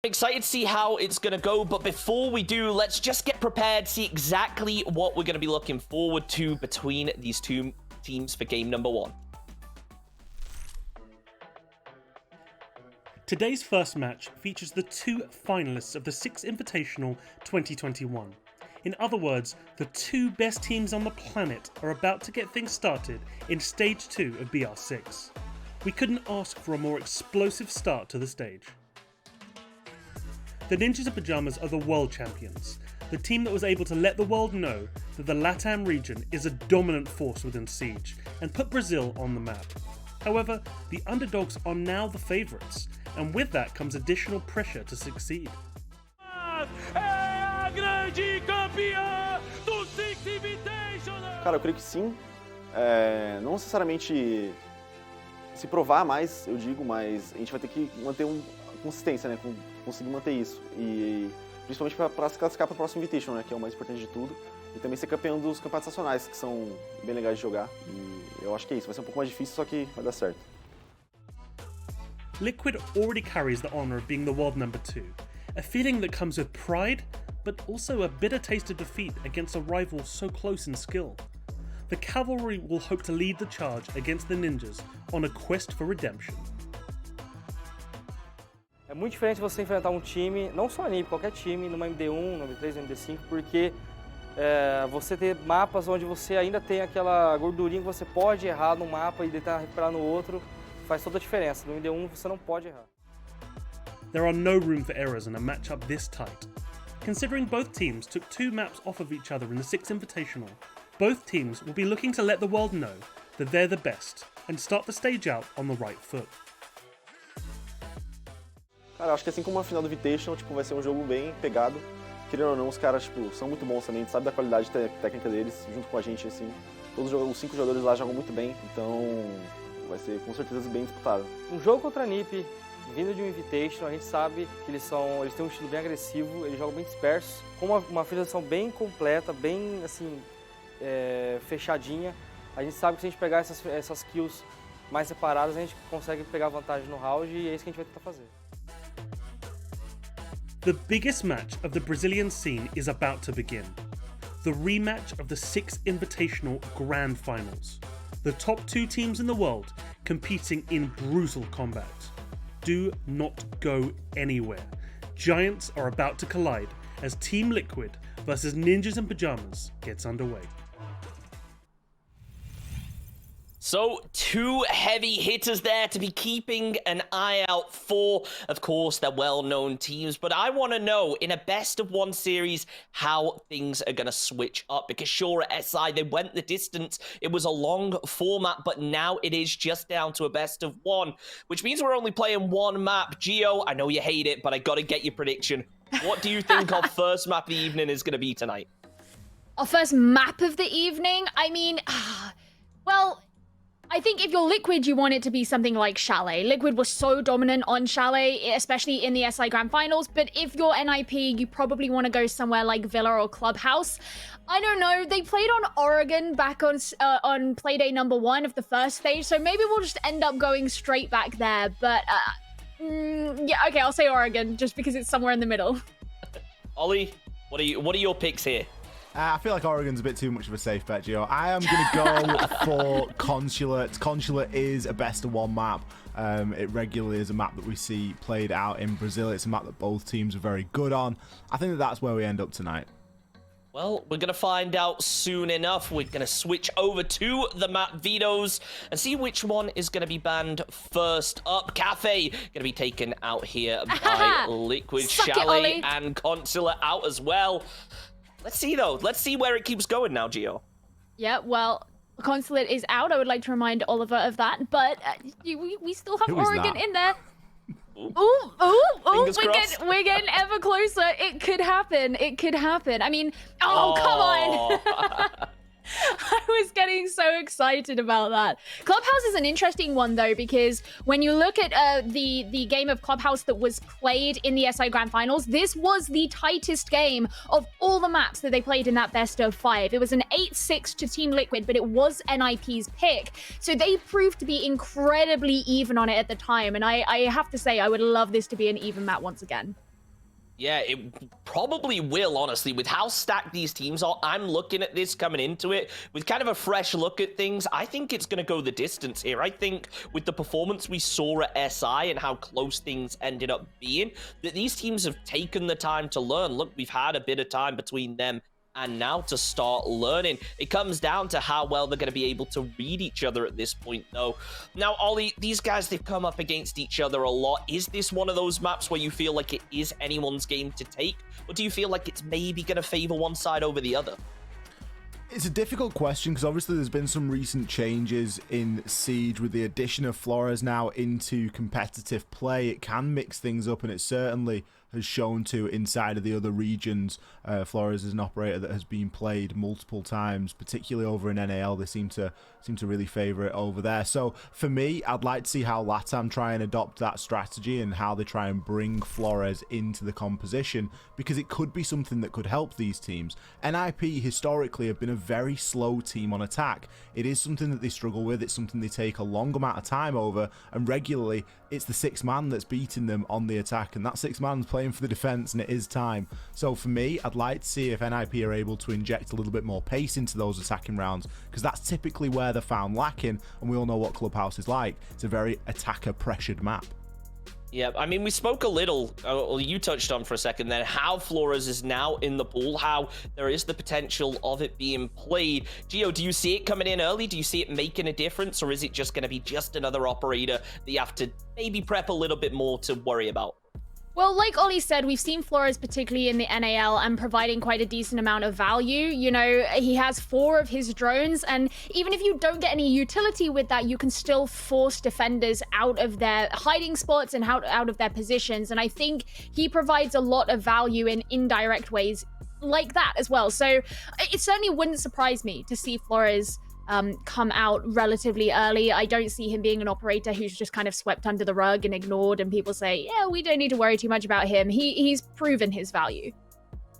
Excited to see how it's going to go, but before we do, let's just get prepared, see exactly what we're going to be looking forward to between these two teams for game number 1. Today's first match features the 2 finalists of the 6 Invitational 2021. In other words, the 2 best teams on the planet are about to get things started in Stage 2 of BR6. We couldn't ask for a more explosive start to the stage. The Ninjas of Pyjamas are the world champions, the team that was able to let the world know that the LATAM region is a dominant force within Siege and put Brazil on the map. However, the underdogs are now the favourites, and with that comes additional pressure to succeed. Cara, eu creio que sim. Não necessariamente se provar mais, eu digo, mas a gente vai ter que manter consistência, né? Conseguir manter isso. E principalmente para se classificar para o próximo Invitation, né? Que é o mais importante de tudo. E também ser campeão dos campeonatos nacionais, que são bem legais de jogar. E eu acho que é isso. Vai ser um pouco mais difícil, só que vai dar certo. Liquid already carries the honour of being the world number 2. A feeling that comes with pride, but also a bitter taste of defeat against a rival so close in skill. The Cavalry will hope to lead the charge against the Ninjas on a quest for redemption. É muito diferente você enfrentar um time, não só a NiP, qualquer time, numa MD1, no MD3, no MD5, porque você ter mapas onde você ainda tem aquela gordurinha que você pode errar num mapa e tentar recuperar no outro, faz toda a diferença. No MD1 você não pode errar. There are no room for errors in a matchup this tight. Considering both teams took 2 maps off of each other in the 6th Invitational, both teams will be looking to let the world know that they're the best and start the stage out on the right foot. Cara, eu acho que assim como a final do Invitational, vai ser um jogo bem pegado. Querendo ou não, os caras, são muito bons também, a gente sabe da qualidade técnica deles, junto com a gente, assim. Todos os 5 jogadores lá jogam muito bem, então vai ser com certeza bem disputado. Um jogo contra a NiP, vindo de um Invitational, a gente sabe que eles têm um estilo bem agressivo, eles jogam bem dispersos, com uma finalização bem completa, bem, assim, fechadinha. A gente sabe que se a gente pegar essas kills mais separadas, a gente consegue pegar vantagem no round e é isso que a gente vai tentar fazer. The biggest match of the Brazilian scene is about to begin. The rematch of the 6th Invitational Grand Finals. The top 2 teams in the world competing in brutal combat. Do not go anywhere. Giants are about to collide as Team Liquid versus Ninjas in Pyjamas gets underway. So, 2 heavy hitters there to be keeping an eye out for. Of course, they're well-known teams, but I want to know, in a best-of-1 series, how things are going to switch up. Because sure, at SI, they went the distance. It was a long format, but now it is just down to a best-of-1, which means we're only playing 1 map. Gio, I know you hate it, but I got to get your prediction. What do you think our first map of the evening is going to be tonight? Our first map of the evening? I mean, well, I think if you're Liquid, you want it to be something like Chalet. Liquid was so dominant on Chalet, especially in the SI Grand Finals, but if you're NIP, you probably want to go somewhere like Villa or Clubhouse. I don't know, they played on Oregon back on Playday number 1 of the first stage, so maybe we'll just end up going straight back there, but yeah, okay, I'll say Oregon, just because it's somewhere in the middle. Ollie, what are your picks here? I feel like Oregon's a bit too much of a safe bet, Gio. I am going to go for Consulate. Consulate is a best-of-1 map. It regularly is a map that we see played out in Brazil. It's a map that both teams are very good on. I think that's where we end up tonight. Well, we're going to find out soon enough. We're going to switch over to the map vetoes and see which one is going to be banned first up. Cafe going to be taken out here by Liquid. Chalet and Consulate out as well. Let's see, though. Let's see where it keeps going now, Gio. Yeah, well, Consulate is out. I would like to remind Oliver of that. But we still have Oregon in there. Ooh, we're getting ever closer. It could happen. It could happen. I mean, come on. I was getting so excited about that. Clubhouse is an interesting one, though, because when you look at the game of Clubhouse that was played in the SI Grand Finals, this was the tightest game of all the maps that they played in that best of 5. It was an 8-6 to Team Liquid, but it was NIP's pick. So they proved to be incredibly even on it at the time. And I have to say, I would love this to be an even map once again. Yeah, it probably will, honestly. With how stacked these teams are, I'm looking at this coming into it with kind of a fresh look at things. I think it's going to go the distance here. I think with the performance we saw at SI and how close things ended up being, that these teams have taken the time to learn. Look, we've had a bit of time between them and now to start learning. It comes down to how well they're going to be able to read each other at this point, though. Now, Ollie, these guys, they've come up against each other a lot. Is this one of those maps where you feel like it is anyone's game to take? Or do you feel like it's maybe going to favor one side over the other? It's a difficult question because obviously there's been some recent changes in Siege with the addition of Flores now into competitive play. It can mix things up, and it certainly has shown to inside of the other regions. Flores is an operator that has been played multiple times, particularly over in NAL. They seem to really favour it over there. So for me, I'd like to see how LATAM try and adopt that strategy and how they try and bring Flores into the composition, because it could be something that could help these teams. NIP historically have been a very slow team on attack. It is something that they struggle with. It's something they take a long amount of time over, and regularly it's the 6-man that's beating them on the attack, and that 6-man's playing for the defense, and it is time. So for me, I'd like to see if NIP are able to inject a little bit more pace into those attacking rounds, because that's typically where they're found lacking, and we all know what Clubhouse is like. It's a very attacker pressured map. Yeah, I mean, we spoke a little, or you touched on for a second then, how Flores is now in the pool, how there is the potential of it being played. Gio, do you see it coming in early? Do you see it making a difference? Or is it just going to be just another operator that you have to maybe prep a little bit more to worry about? Well, like Ollie said, we've seen Flores, particularly in the NAL, and providing quite a decent amount of value. You know, he has 4 of his drones, and even if you don't get any utility with that, you can still force defenders out of their hiding spots and out of their positions. And I think he provides a lot of value in indirect ways like that as well. So it certainly wouldn't surprise me to see Flores come out relatively early. I don't see him being an operator who's just kind of swept under the rug and ignored, and people say, yeah, we don't need to worry too much about him. He's proven his value.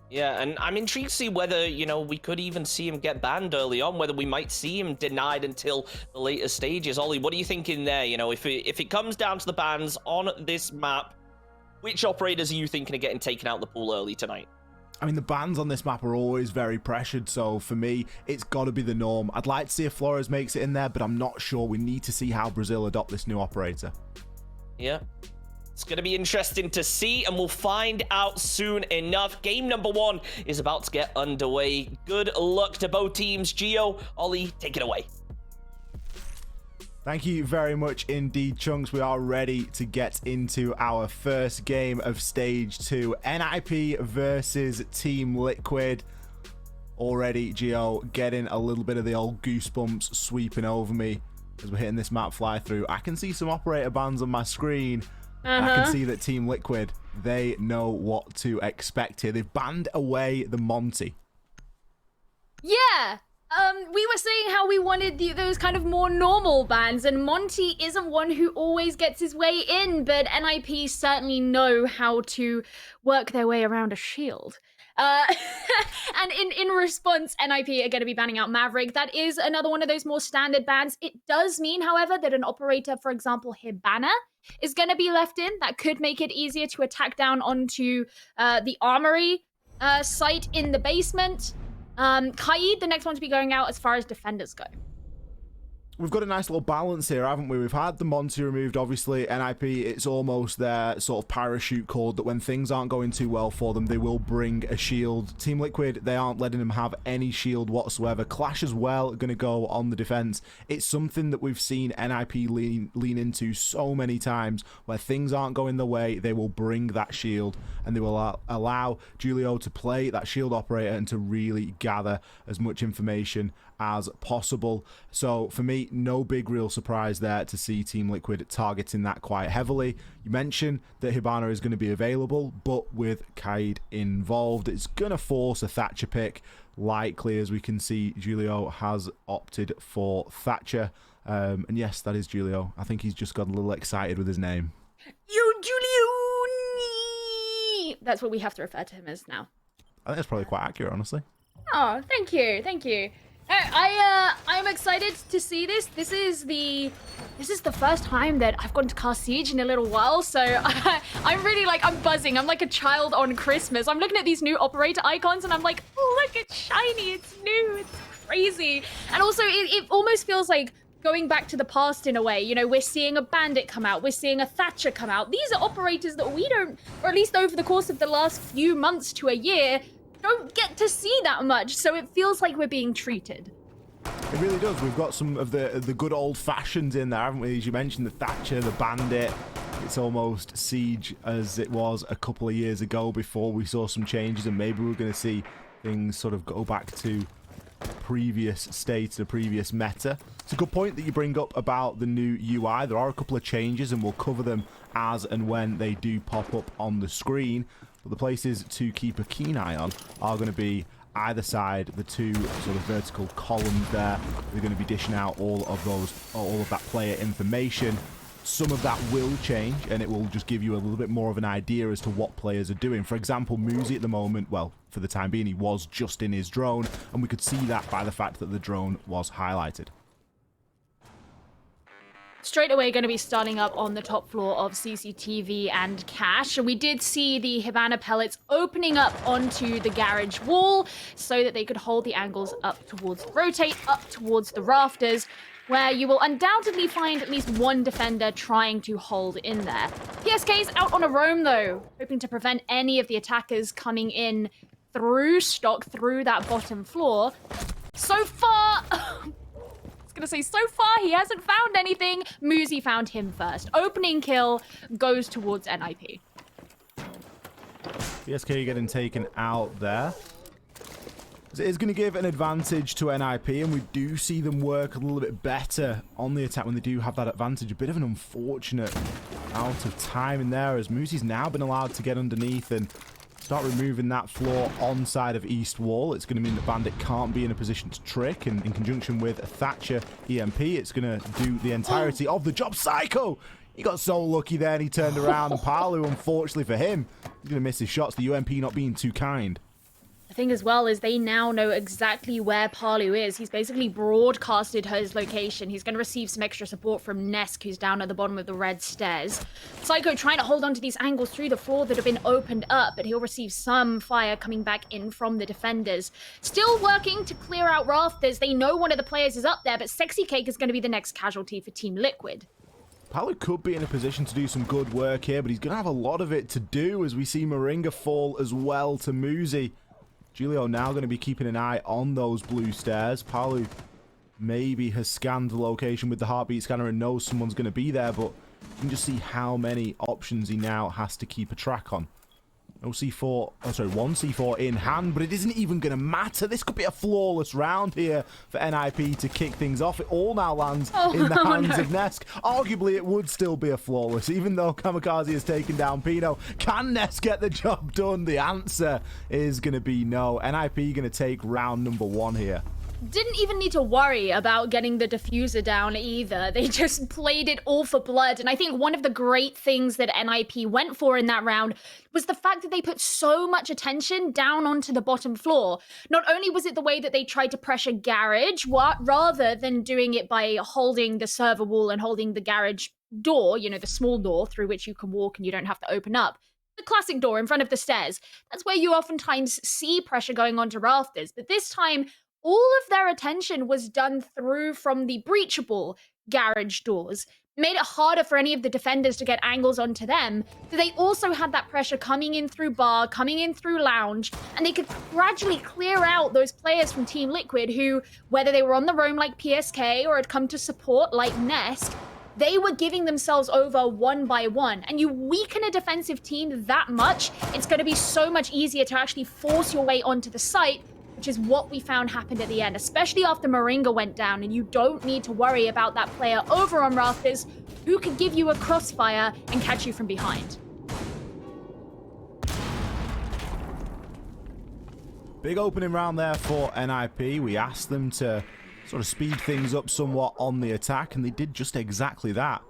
Yeah, and I'm intrigued to see whether, you know, we could even see him get banned early on, whether we might see him denied until the later stages. Ollie, what are you thinking there? You know, if it comes down to the bans on this map, which operators are you thinking of getting taken out of the pool early tonight? I mean, the bans on this map are always very pressured, so for me, it's got to be the norm. I'd like to see if Flores makes it in there, but I'm not sure. We need to see how Brazil adopt this new operator. Yeah. It's going to be interesting to see, and we'll find out soon enough. Game number 1 is about to get underway. Good luck to both teams. Gio, Ollie, take it away. Thank you very much indeed, Chunks. We are ready to get into our first game of Stage 2. NIP versus Team Liquid. Already, Gio, getting a little bit of the old goosebumps sweeping over me as we're hitting this map fly through. I can see some operator bans on my screen. I can see that Team Liquid, they know what to expect here. They've banned away the Monty. Yeah. We were saying how we wanted those kind of more normal bans, and Monty isn't one who always gets his way in, but NIP certainly know how to work their way around a shield. And in response, NIP are going to be banning out Maverick. That is another one of those more standard bans. It does mean, however, that an operator, for example, Hibana, is going to be left in. That could make it easier to attack down onto the armory site in the basement. Kaid, the next one to be going out as far as defenders go. We've got a nice little balance here, haven't we? We've had the Monty removed, obviously. NIP, it's almost their sort of parachute cord that when things aren't going too well for them, they will bring a shield. Team Liquid, they aren't letting them have any shield whatsoever. Clash as well, going to go on the defense. It's something that we've seen NIP lean into so many times. Where things aren't going their way, they will bring that shield, and they will allow Julio to play that shield operator and to really gather as much information as possible. So for me, no big real surprise there to see Team Liquid targeting that quite heavily. You mentioned that Hibana is going to be available, but with Kaid involved, it's going to force a Thatcher pick. Likely, as we can see, Julio has opted for Thatcher. And yes, that is Julio. I think he's just got a little excited with his name. You, Julio! That's what we have to refer to him as now. I think that's probably quite accurate, honestly. Oh, thank you. I'm excited to see this. This is the first time that I've gone to cast Siege in a little while, so I'm really like, I'm buzzing. I'm like a child on Christmas. I'm looking at these new operator icons and I'm like, oh, look, it's shiny, it's new, it's crazy. And also, it almost feels like going back to the past in a way. You know, we're seeing a Bandit come out, we're seeing a Thatcher come out. These are operators that we don't, or at least over the course of the last few months to a year, don't get to see that much, so it feels like we're being treated. It really does. We've got some of the good old fashions in there, haven't we? As you mentioned, the Thatcher, the Bandit. It's almost Siege as it was a couple of years ago before we saw some changes, and maybe we're going to see things sort of go back to previous state, the previous meta. It's a good point that you bring up about the new UI. There are a couple of changes, and we'll cover them as and when they do pop up on the screen. But the places to keep a keen eye on are going to be either side, the two sort of vertical columns there. They're going to be dishing out all of that player information. Some of that will change, and it will just give you a little bit more of an idea as to what players are doing. For example, Muzi at the moment, well, for the time being, he was just in his drone, and we could see that by the fact that the drone was highlighted. Straight away going to be starting up on the top floor of CCTV and Cache. We did see the Hibana pellets opening up onto the garage wall so that they could hold the angles up towards, rotate up towards the rafters, where you will undoubtedly find at least one defender trying to hold in there. PSK's out on a roam though, hoping to prevent any of the attackers coming in through stock, through that bottom floor. So far... Gonna say, so far he hasn't found anything. Muzi found him first. Opening kill goes towards NIP. PSK getting taken out there. It is going to give an advantage to NIP, and we do see them work a little bit better on the attack when they do have that advantage. A bit of an unfortunate out of time in there, as Muzi's now been allowed to get underneath and start removing that floor on side of East Wall. It's going to mean that Bandit can't be in a position to trick, and in conjunction with Thatcher EMP, it's going to do the entirety of the job. Psycho! He got so lucky there, and he turned around, and Palu, unfortunately for him, he's going to miss his shots, the UMP not being too kind. The thing as well is they now know exactly where Palu is. He's basically broadcasted his location. He's going to receive some extra support from Nesk, who's down at the bottom of the red stairs. Psycho trying to hold on to these angles through the floor that have been opened up, but he'll receive some fire coming back in from the defenders. Still working to clear out rafters. They know one of the players is up there, but Sexy Cake is going to be the next casualty for Team Liquid. Palu could be in a position to do some good work here, but he's going to have a lot of it to do as we see Moringa fall as well to Muzi. Julio now going to be keeping an eye on those blue stairs. Palu maybe has scanned the location with the heartbeat scanner and knows someone's going to be there, but you can just see how many options he now has to keep a track on. No C4, oh sorry, one C4 in hand, but it isn't even going to matter. This could be a flawless round here for NIP to kick things off. It all now lands in the hands of Nesk. Arguably, it would still be a flawless, even though Kamikaze has taken down Pino. Can Nesk get the job done? The answer is going to be no. NIP going to take round number 1 here. Didn't even need to worry about getting the diffuser down either. They just played it all for blood. And I think one of the great things that NIP went for in that round was the fact that they put so much attention down onto the bottom floor. Not only was it the way that they tried to pressure garage, rather than doing it by holding the server wall and holding the garage door, you know, the small door through which you can walk and you don't have to open up. The classic door in front of the stairs. That's where you oftentimes see pressure going onto rafters. But this time, all of their attention was done through from the breachable garage doors. It made it harder for any of the defenders to get angles onto them. So they also had that pressure coming in through bar, coming in through lounge, and they could gradually clear out those players from Team Liquid who, whether they were on the roam like PSK or had come to support like Nesk, they were giving themselves over one by one. And you weaken a defensive team that much, it's going to be so much easier to actually force your way onto the site, which is what we found happened at the end, especially after Moringa went down, and you don't need to worry about that player over on rafters who could give you a crossfire and catch you from behind. Big opening round there for NIP. We asked them to sort of speed things up somewhat on the attack, and they did just exactly that.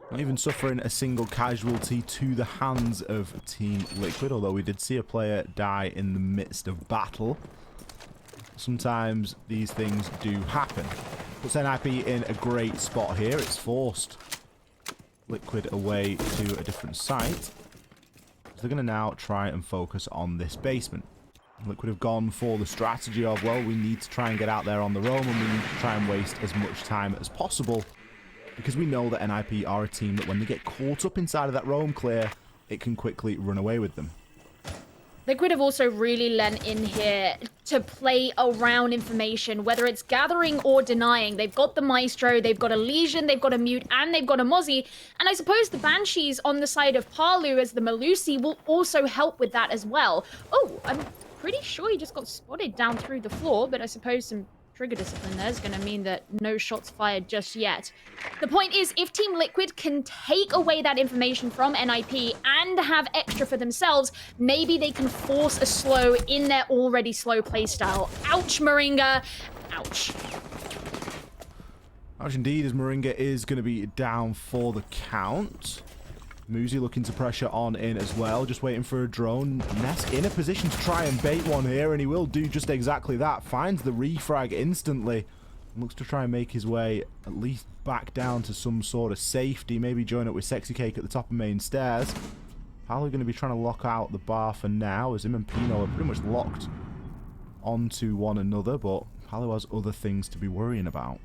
Not even suffering a single casualty to the hands of Team Liquid, although we did see a player die in the midst of battle. sometimes these things do happen. Puts NIP in a great spot here. It's forced Liquid away to a different site. So they're going to now try and focus on this basement. Liquid have gone for the strategy of, well, we need to try and get out there on the roam, and we need to try and waste as much time as possible, because we know that NIP are a team that when they get caught up inside of that roam clear, it can quickly run away with them. Liquid have also really lent in here to play around information, whether it's gathering or denying. They've got the Maestro, they've got a Legion, they've got a Mute, and they've got a Mozzie. And I suppose the Banshees on the side of Palu as the Malusi will also help with that as well. Oh, I'm pretty sure he just got spotted down through the floor, but I suppose some trigger discipline there is going to mean that no shots fired just yet. The point is, if Team Liquid can take away that information from NIP and have extra for themselves, maybe they can force a slow in their already slow playstyle. Ouch, Moringa. Ouch. Ouch indeed, as Moringa is going to be down for the count. Muzi looking to pressure on in as well, just waiting for a drone. Ness in a position to try and bait one here, and he will do just exactly that. Finds the refrag instantly, and looks to try and make his way at least back down to some sort of safety. Maybe join up with Sexy Cake at the top of main stairs. Palu going to be trying to lock out the bar for now, as him and Pino are pretty much locked onto one another, but Palu has other things to be worrying about.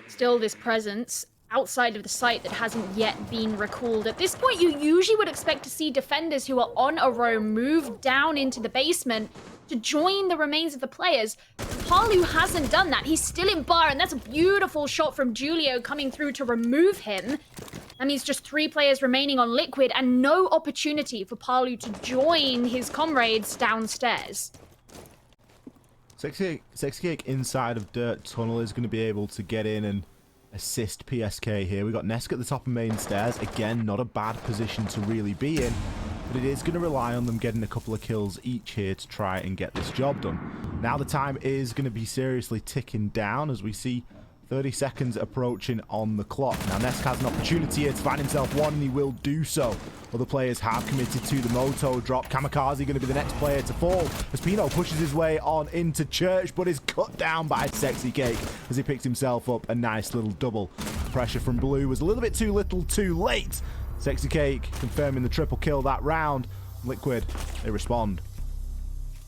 Still this presence outside of the site that hasn't yet been recalled. At this point, you usually would expect to see defenders who are on a roam move down into the basement to join the remains of the players. Palu hasn't done that. He's still in bar, and that's a beautiful shot from Julio coming through to remove him. That means just 3 players remaining on Liquid and no opportunity for Palu to join his comrades downstairs. Sexy Cake inside of Dirt Tunnel is going to be able to get in and assist PSK here. We got Nesk at the top of main stairs. Again, not a bad position to really be in, but it is going to rely on them getting a couple of kills each here to try and get this job done. Now the time is going to be seriously ticking down as we see 30 seconds approaching on the clock. Now Nesk has an opportunity here to find himself one, and he will do so. Other players have committed to the Moto drop. Kamikaze going to be the next player to fall as Pino pushes his way on into Church, but is cut down by Sexy Cake as he picks himself up a nice little double. Pressure from Blue was a little bit too little too late. Sexy Cake confirming the triple kill that round. Liquid, they respond.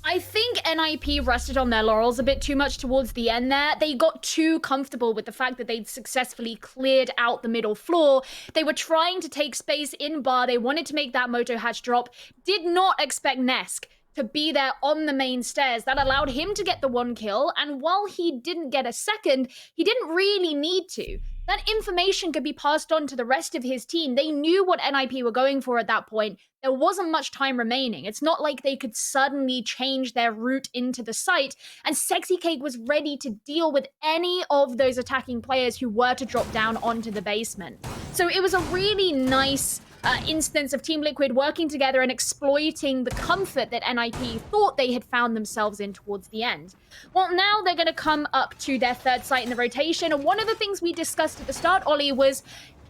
I think NIP rested on their laurels a bit too much towards the end there. They got too comfortable with the fact that they'd successfully cleared out the middle floor. They were trying to take space in bar. They wanted to make that Moto hatch drop. Did not expect Nesk to be there on the main stairs. That allowed him to get the 1 kill. And while he didn't get a second, he didn't really need to. That information could be passed on to the rest of his team. They knew what NIP were going for at that point. There wasn't much time remaining. It's not like they could suddenly change their route into the site, and Sexy Cake was ready to deal with any of those attacking players who were to drop down onto the basement. So it was a really nice instance of Team Liquid working together and exploiting the comfort that NIP thought they had found themselves in towards the end. Well, now they're going to come up to their 3rd site in the rotation, and one of the things we discussed at the start, Ollie, was,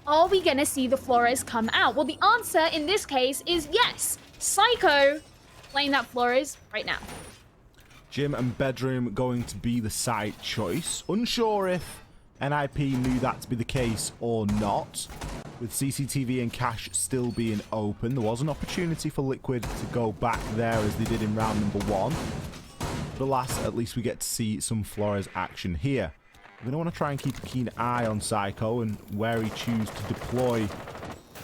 are we going to see the Flores come out? Well, the answer in this case is yes. Psycho playing that Flores right now. Gym and bedroom going to be the side choice. Unsure if NIP knew that to be the case or not. With CCTV and cache still being open, there was an opportunity for Liquid to go back there as they did in round number 1. But alas, at least we get to see some Flores action here. We're going to want to try and keep a keen eye on Psycho and where he chooses to deploy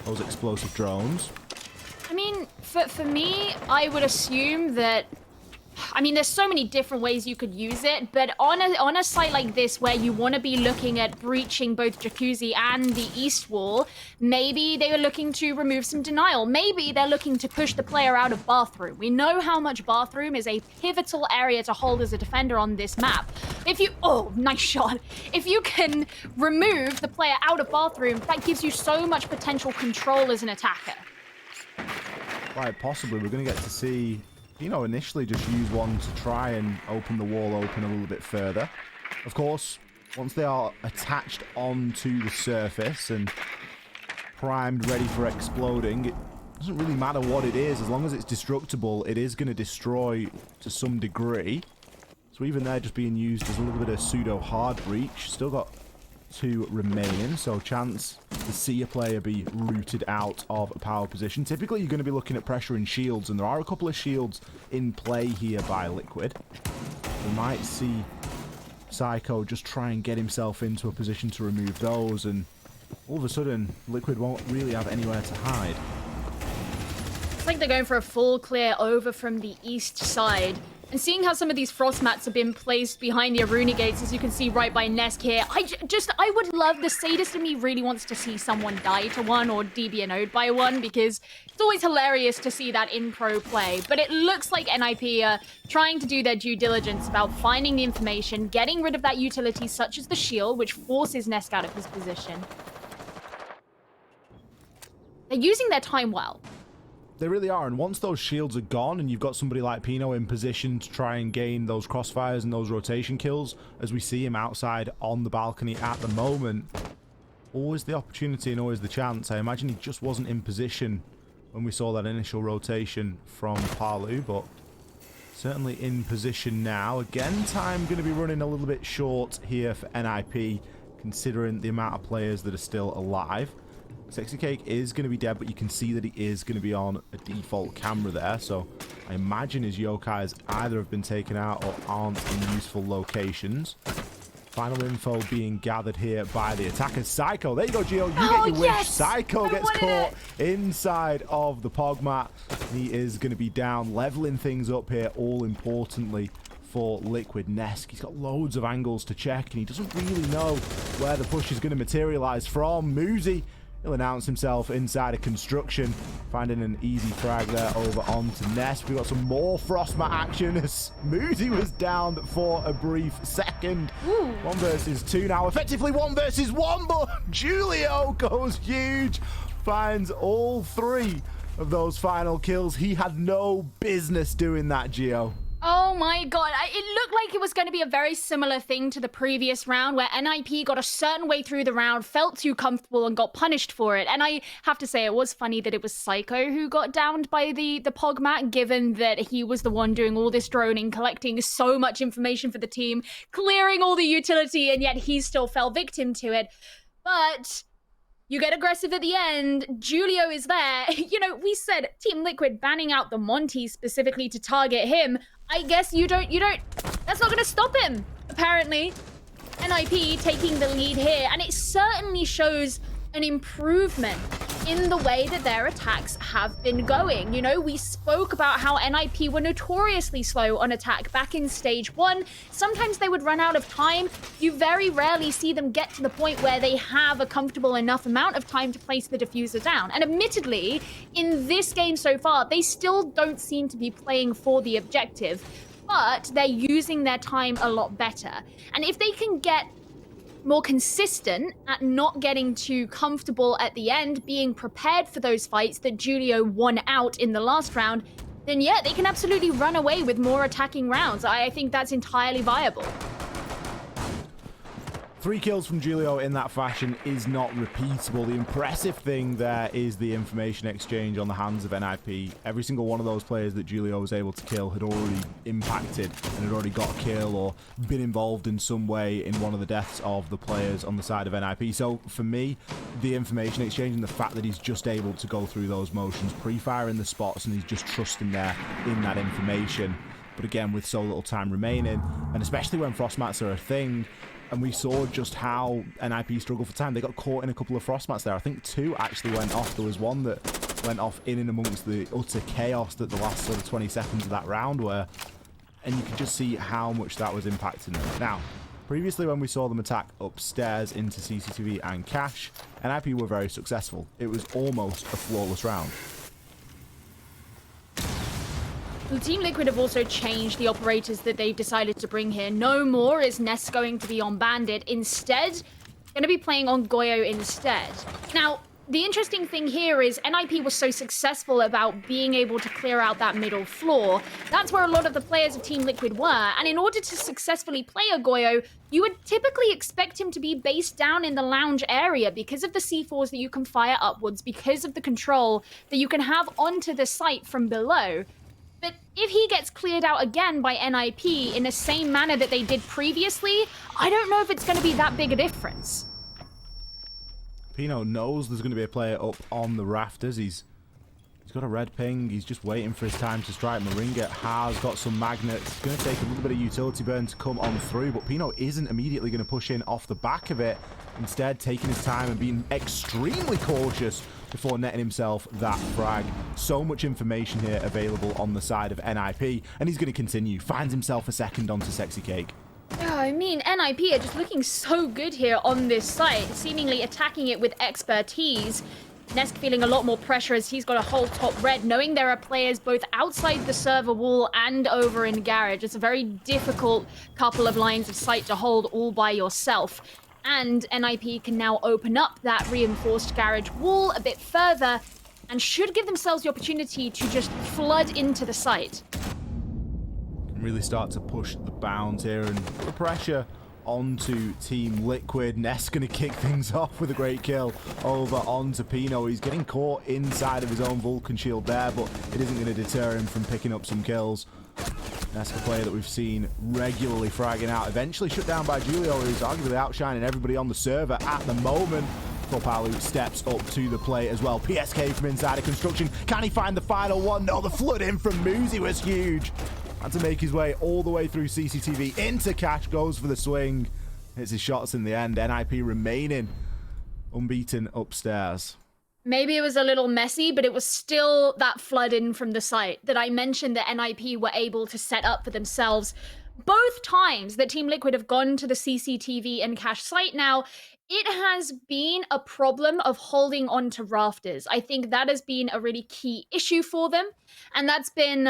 those explosive drones. I mean, for me, I would assume that, I mean, there's so many different ways you could use it, but on a site like this where you want to be looking at breaching both Jacuzzi and the East Wall, maybe they are looking to remove some denial. Maybe they're looking to push the player out of Bathroom. We know how much Bathroom is a pivotal area to hold as a defender on this map. If you, oh, nice shot. If you can remove the player out of Bathroom, that gives you so much potential control as an attacker. Quite possibly, we're going to get to see, you know, initially just use one to try and open the wall open a little bit further. Of course, once they are attached onto the surface and primed, ready for exploding, it Doesn't really matter what it is, as long as it's destructible, it is going to destroy to some degree. So even there just being used as a little bit of pseudo hard breach. Still got 2 remaining, so chance to see a player be rooted out of a power position. Typically you're going to be looking at pressure and shields, and there are a couple of shields in play here by Liquid. We might see Psycho just try and get himself into a position to remove those, and all of a sudden Liquid won't really have anywhere to hide. It's like they're going for a full clear over from the east side. And seeing how some of these frost mats have been placed behind the Aruna gates, as you can see right by Nesk here, I would love, the sadist in me really wants to see someone die to one or DBNO'd by one, because it's always hilarious to see that in pro play. But it looks like NIP are trying to do their due diligence about finding the information, getting rid of that utility such as the shield, which forces Nesk out of his position. They're using their time well. They really are, and once those shields are gone and you've got somebody like Pino in position to try and gain those crossfires and those rotation kills, as we see him outside on the balcony at the moment, always the opportunity and always the chance. I imagine he just wasn't in position when we saw that initial rotation from Palu, but certainly in position now. Again, time going to be running a little bit short here for NIP, considering the amount of players that are still alive. Sexy Cake is going to be dead, but you can see that he is going to be on a default camera there. So I imagine his yokais either have been taken out or aren't in useful locations. Final info being gathered here by the attackers. Psycho, there you go, Gio. You get your wish. Psycho gets caught inside of the Pogmat. He is going to be down, leveling things up here, all importantly for Liquid. Nesk, he's got loads of angles to check, and he doesn't really know where the push is going to materialize from. Muzi, he'll announce himself inside of construction, finding an easy frag there over onto Nest. We've got some more Frostmat action as Moody was down for a brief second. Ooh. 1 versus 2 now. Effectively 1 versus 1, but Julio goes huge. Finds all 3 of those final kills. He had no business doing that, Gio. Oh my god, it looked like it was going to be a very similar thing to the previous round where NIP got a certain way through the round, felt too comfortable and got punished for it. And I have to say, it was funny that it was Psycho who got downed by the Pogmat, given that he was the one doing all this droning, collecting so much information for the team, clearing all the utility, and yet he still fell victim to it. But you get aggressive at the end. Julio is there. You know, we said Team Liquid banning out the Monty specifically to target him. I guess you don't, that's not gonna stop him, apparently. NIP taking the lead here, and it certainly shows an improvement in the way that their attacks have been going. You know, we spoke about how NIP were notoriously slow on attack back in stage 1. Sometimes they would run out of time. You very rarely see them get to the point where they have a comfortable enough amount of time to place the diffuser down. And admittedly, in this game so far, they still don't seem to be playing for the objective, but they're using their time a lot better. And if they can get more consistent at not getting too comfortable at the end, being prepared for those fights that Julio won out in the last round, then yeah, they can absolutely run away with more attacking rounds. I think that's entirely viable. 3 kills from Julio in that fashion is not repeatable. The impressive thing there is the information exchange on the hands of NIP. Every single one of those players that Julio was able to kill had already impacted and had already got a kill or been involved in some way in one of the deaths of the players on the side of NIP. So for me, the information exchange and the fact that he's just able to go through those motions, pre-firing the spots, and he's just trusting there in that information. But again, with so little time remaining, and especially when Frostmats are a thing, and we saw just how NIP struggled for time. They got caught in a couple of Frostmats there. I think 2 actually went off. There was one that went off in and amongst the utter chaos that the last sort of 20 seconds of that round were. And you could just see how much that was impacting them. Now, previously when we saw them attack upstairs into CCTV and Cash, NIP were very successful. It was almost a flawless round. The Team Liquid have also changed the operators that they've decided to bring here. No more is Nest going to be on Bandit. Instead, going to be playing on Goyo instead. Now, the interesting thing here is NIP was so successful about being able to clear out that middle floor. That's where a lot of the players of Team Liquid were, and in order to successfully play a Goyo, you would typically expect him to be based down in the lounge area because of the C4s that you can fire upwards, because of the control that you can have onto the site from below. But if he gets cleared out again by NIP in the same manner that they did previously, I don't know if it's going to be that big a difference. Pino knows there's going to be a player up on the rafters. He's got a red ping. He's just waiting for his time to strike. Moringa has got some magnets. It's going to take a little bit of utility burn to come on through, but Pino isn't immediately going to push in off the back of it. Instead, taking his time and being extremely cautious before netting himself that frag. So much information here available on the side of NIP, and he's going to continue. Finds himself a second onto Sexy Cake. Yeah, I mean, NIP are just looking so good here on this site, seemingly attacking it with expertise. Nesk feeling a lot more pressure as he's got a whole top red, knowing there are players both outside the server wall and over in garage. It's a very difficult couple of lines of sight to hold all by yourself. And NIP can now open up that reinforced garage wall a bit further and should give themselves the opportunity to just flood into the site. Really start to push the bounds here and put the pressure onto Team Liquid. Ness going to kick things off with a great kill over onto Pino. He's getting caught inside of his own Vulcan shield there, but it isn't going to deter him from picking up some kills. Ness, a player that we've seen regularly fragging out, eventually shut down by Julio, who's arguably outshining everybody on the server at the moment. Palu steps up to the plate as well. PSK from inside of construction. Can he find the final one? No, the flood in from Muzi was huge. Had to make his way all the way through CCTV into Cash, goes for the swing. Hits his shots in the end. NIP remaining unbeaten upstairs. Maybe it was a little messy, but it was still that flood in from the site that I mentioned that NIP were able to set up for themselves. Both times that Team Liquid have gone to the CCTV and Cash site now, it has been a problem of holding on to rafters. I think that has been a really key issue for them, and that's been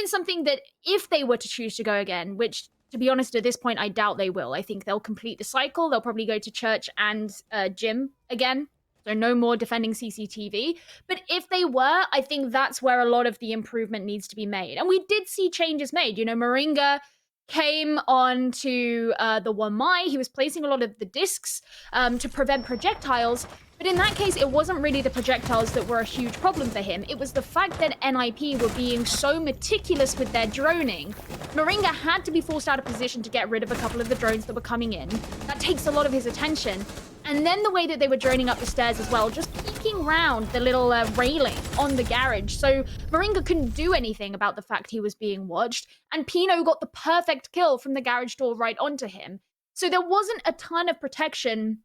something that if they were to choose to go again, which to be honest at this point I doubt they will. I think they'll complete the cycle. They'll probably go to church and gym again. So no more defending CCTV. But if they were, I think that's where a lot of the improvement needs to be made. And we did see changes made. You know, Moringa came on to the 1My. He was placing a lot of the discs to prevent projectiles. But in that case, it wasn't really the projectiles that were a huge problem for him. It was the fact that NIP were being so meticulous with their droning. Moringa had to be forced out of position to get rid of a couple of the drones that were coming in. That takes a lot of his attention. And then the way that they were droning up the stairs as well, just peeking round the little railing on the garage. So Moringa couldn't do anything about the fact he was being watched. And Pino got the perfect kill from the garage door right onto him. So there wasn't a ton of protection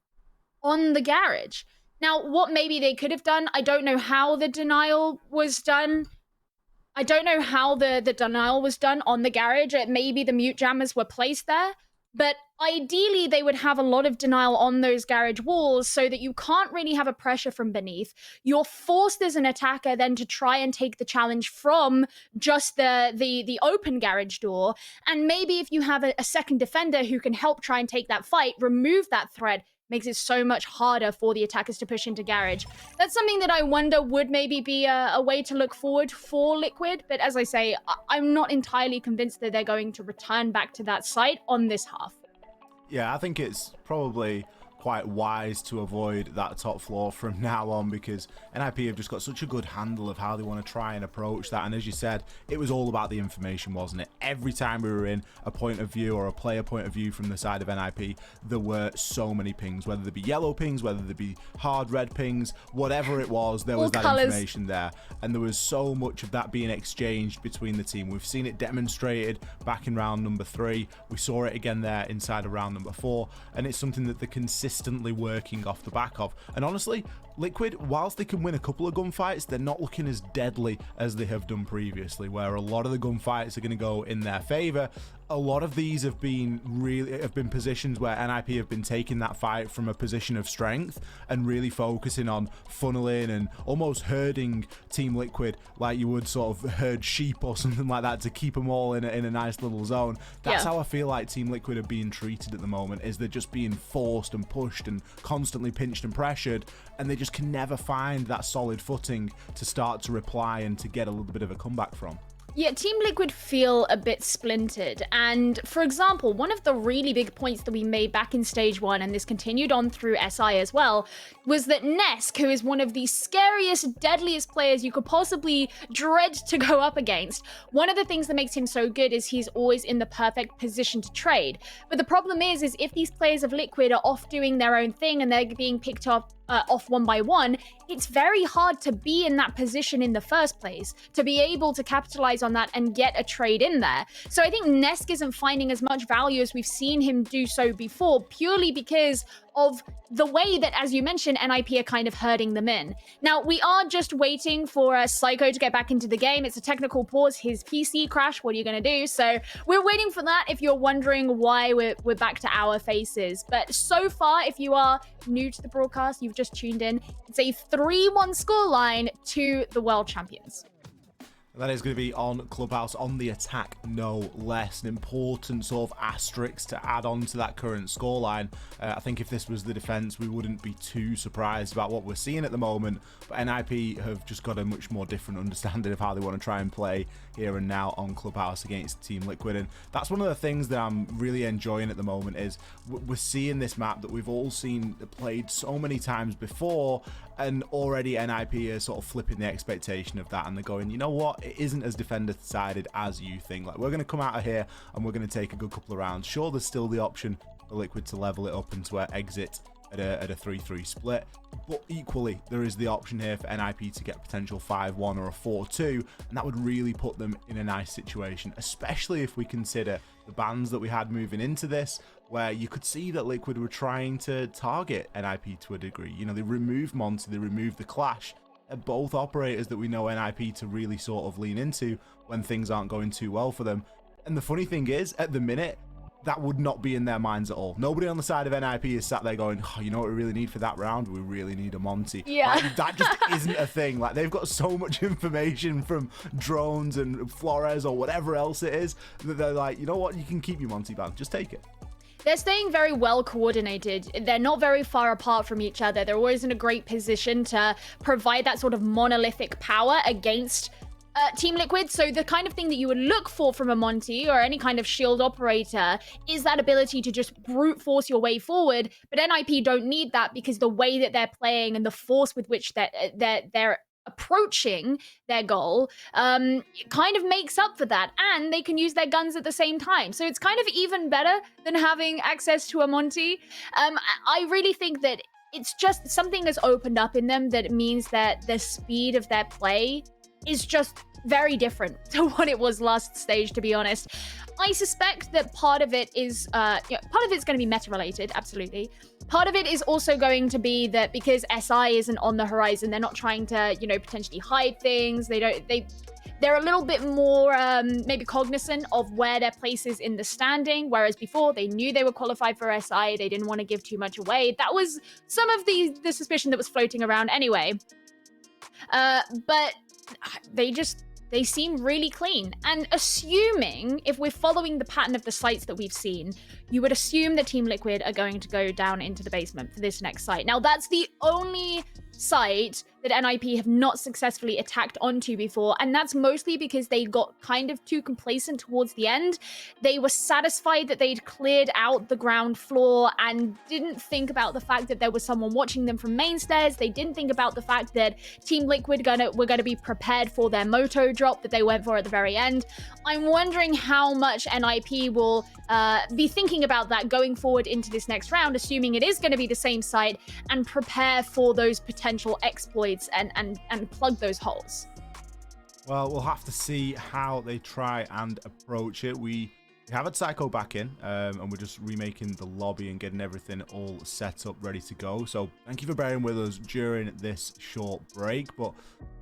on the garage. Now, what maybe they could have done, I don't know how the denial was done. I don't know how the denial was done on the garage. Maybe the mute jammers were placed there. But ideally, they would have a lot of denial on those garage walls so that you can't really have a pressure from beneath. You're forced as an attacker then to try and take the challenge from just the open garage door. And maybe if you have a second defender who can help try and take that fight, remove that threat, makes it so much harder for the attackers to push into garage. That's something that I wonder would maybe be a way to look forward for Liquid. But as I say, I'm not entirely convinced that they're going to return back to that site on this half. Yeah, I think it's probably quite wise to avoid that top floor from now on, because NIP have just got such a good handle of how they want to try and approach that. And as you said, it was all about the information, wasn't it? Every time we were in a point of view or a player point of view from the side of NIP, there were so many pings, whether they be yellow pings, whether they be hard red pings, whatever it was, there was that information there. And there was so much of that being exchanged between the team. We've seen it demonstrated back in round number 3. We saw it again there inside of round number 4. And it's something that they're consistently working off the back of. And honestly, Liquid, whilst they can win a couple of gunfights, they're not looking as deadly as they have done previously, where a lot of the gunfights are going to go in their favor. a lot of these have been positions where NIP have been taking that fight from a position of strength and really focusing on funneling and almost herding Team Liquid like you would sort of herd sheep or something like that to keep them all in a nice little zone. That's how I feel like Team Liquid are being treated at the moment, is they're just being forced and pushed and constantly pinched and pressured, and they just can never find that solid footing to start to reply and to get a little bit of a comeback from. Yeah, Team Liquid feel a bit splintered. And for example, one of the really big points that we made back in stage 1, and this continued on through SI as well, was that Nesk, who is one of the scariest, deadliest players you could possibly dread to go up against, one of the things that makes him so good is he's always in the perfect position to trade. But the problem is if these players of Liquid are off doing their own thing and they're being picked up off one by one, it's very hard to be in that position in the first place, to be able to capitalize on that and get a trade in there. So I think Nesk isn't finding as much value as we've seen him do so before, purely because of the way that, as you mentioned, NIP are kind of herding them in. Now, we are just waiting for Psycho to get back into the game. It's a technical pause. His PC crashed. What are you going to do? So we're waiting for that if you're wondering why we're back to our faces. But so far, if you are new to the broadcast, you've just tuned in, it's a 3-1 scoreline to the world champions. That is going to be on Clubhouse on the attack, no less. An important sort of asterisk to add on to that current scoreline. I think if this was the defense, we wouldn't be too surprised about what we're seeing at the moment. But NIP have just got a much more different understanding of how they want to try and play here and now on Clubhouse against Team Liquid. And that's one of the things that I'm really enjoying at the moment, is we're seeing this map that we've all seen played so many times before, and already NIP is sort of flipping the expectation of that, and they're going, you know what, it isn't as defender sided as you think. Like, we're going to come out of here and we're going to take a good couple of rounds. Sure, there's still the option for Liquid to level it up and to exit at a 3-3 split, but equally there is the option here for NIP to get potential 5-1 or a 4-2, and that would really put them in a nice situation, especially if we consider the bans that we had moving into this, where you could see that Liquid were trying to target NIP to a degree. You know, they removed Monty, they removed the Clash, both operators that we know NIP to really sort of lean into when things aren't going too well for them. And the funny thing is, at the minute, that would not be in their minds at all. Nobody on the side of NIP is sat there going, oh, you know what we really need for that round? We really need a Monty. Yeah. Like, that just isn't a thing. Like, they've got so much information from drones and Flores or whatever else it is that they're like, you know what? You can keep your Monty ban. Just take it. They're staying very well coordinated. They're not very far apart from each other. They're always in a great position to provide that sort of monolithic power against Team Liquid. So the kind of thing that you would look for from a Monty or any kind of shield operator is that ability to just brute force your way forward. But NIP don't need that, because the way that they're playing and the force with which they're approaching their goal kind of makes up for that, and they can use their guns at the same time. So it's kind of even better than having access to a Monty. I really think that it's just something has opened up in them that means that the speed of their play is just very different to what it was last stage, to be honest. I suspect that part of it is, part of it's going to be meta related, absolutely. Part of it is also going to be that because SI isn't on the horizon, they're not trying to, potentially hide things. They're a little bit more maybe cognizant of where their place is in the standing, whereas before they knew they were qualified for SI. They didn't want to give too much away. That was some of the suspicion that was floating around anyway. But they seem really clean. And assuming, if we're following the pattern of the sites that we've seen, you would assume that Team Liquid are going to go down into the basement for this next site. Now, that's the only site that NIP have not successfully attacked onto before, and that's mostly because they got kind of too complacent towards the end. They were satisfied that they'd cleared out the ground floor and didn't think about the fact that there was someone watching them from main stairs. They didn't think about the fact that Team Liquid were gonna be prepared for their moto drop that they went for at the very end. I'm wondering how much NIP will be thinking about that going forward into this next round, assuming it is going to be the same site, and prepare for those potential exploits and plug those holes. Well, we'll have to see how they try and approach it. We We have had Psycho back in, and we're just remaking the lobby and getting everything all set up, ready to go. So thank you for bearing with us during this short break, but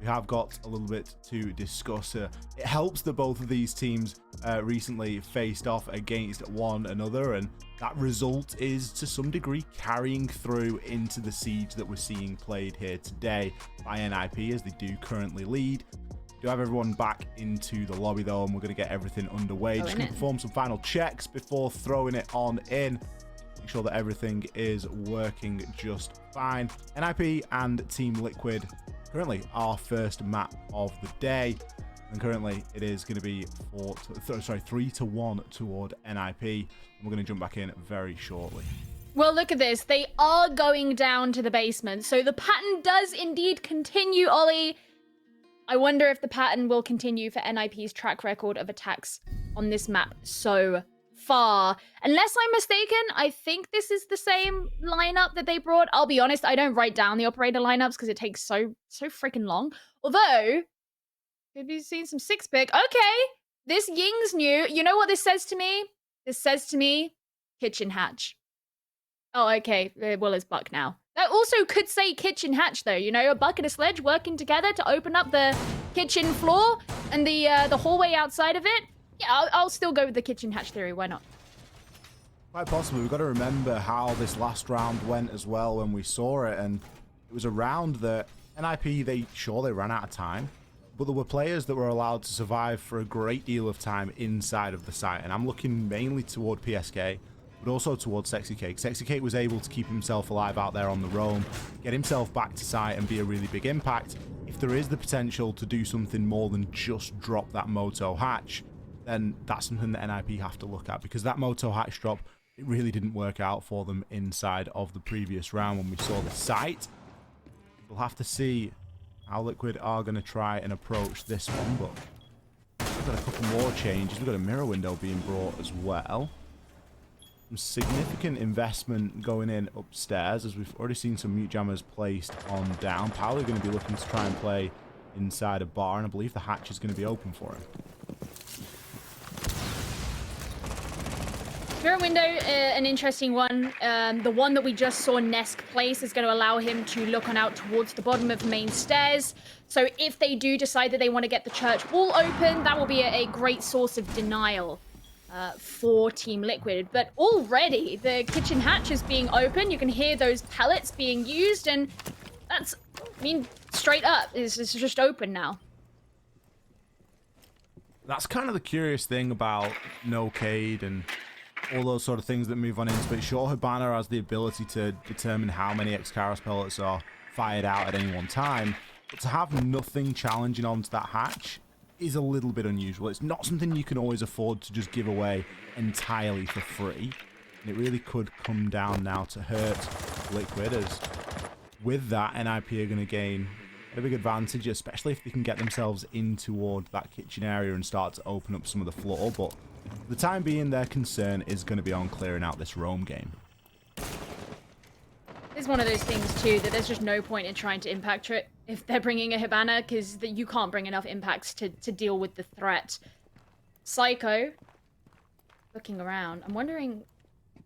we have got a little bit to discuss. It helps that both of these teams recently faced off against one another, and that result is to some degree carrying through into the siege that we're seeing played here today by NIP, as they do currently lead. Do have everyone back into the lobby though, and we're going to get everything underway. Just going to perform some final checks before throwing it on in. Make sure that everything is working just fine. NIP and Team Liquid currently our first map of the day, and currently it is going to be 3-1 toward NIP, and we're going to jump back in very shortly. Well, look at this. They are going down to the basement, so the pattern does indeed continue, Ollie. I wonder if the pattern will continue for NIP's track record of attacks on this map so far. Unless I'm mistaken, I think this is the same lineup that they brought. I'll be honest, I don't write down the operator lineups because it takes so freaking long. Although, could be seeing some six-pick. Okay, this Ying's new. You know what this says to me? This says to me, kitchen hatch. Oh, okay. Well, it's Buck now. That also could say kitchen hatch, though. You know, a Buck and a Sledge working together to open up the kitchen floor and the hallway outside of it. Yeah, I'll still go with the kitchen hatch theory. Why not? Quite possibly. We've got to remember how this last round went as well when we saw it, and it was a round that NIP, they ran out of time, but there were players that were allowed to survive for a great deal of time inside of the site, and I'm looking mainly toward PSK, but also towards Sexy Cake. Sexy Cake was able to keep himself alive out there on the roam, get himself back to site and be a really big impact. If there is the potential to do something more than just drop that Moto hatch, then that's something that NIP have to look at, because that Moto hatch drop, it really didn't work out for them inside of the previous round when we saw the site. We'll have to see how Liquid are going to try and approach this one, but we've got a couple more changes. We've got a mirror window being brought as well. Some significant investment going in upstairs, as we've already seen some mute jammers placed on down. Paolo going to be looking to try and play inside a bar, and I believe the hatch is going to be open for him. Mirror window, an interesting one. The one that we just saw Nesk place is going to allow him to look on out towards the bottom of the main stairs. So if they do decide that they want to get the church wall open, that will be a great source of denial for Team Liquid. But already the kitchen hatch is being open. You can hear those pellets being used, and that's, I mean, straight up, it's just open now. That's kind of the curious thing about No-Cade and all those sort of things that move on into it. Sure, Hibana has the ability to determine how many X-Karos pellets are fired out at any one time, but to have nothing challenging onto that hatch is a little bit unusual. It's not something you can always afford to just give away entirely for free, and it really could come down now to hurt Liquid, as with that, NIP are going to gain a big advantage, especially if they can get themselves in toward that kitchen area and start to open up some of the floor. But for the time being, their concern is going to be on clearing out this roam game. It's one of those things too that there's just no point in trying to impact it if they're bringing a Hibana, because you can't bring enough impacts to deal with the threat. Psycho looking around. I'm wondering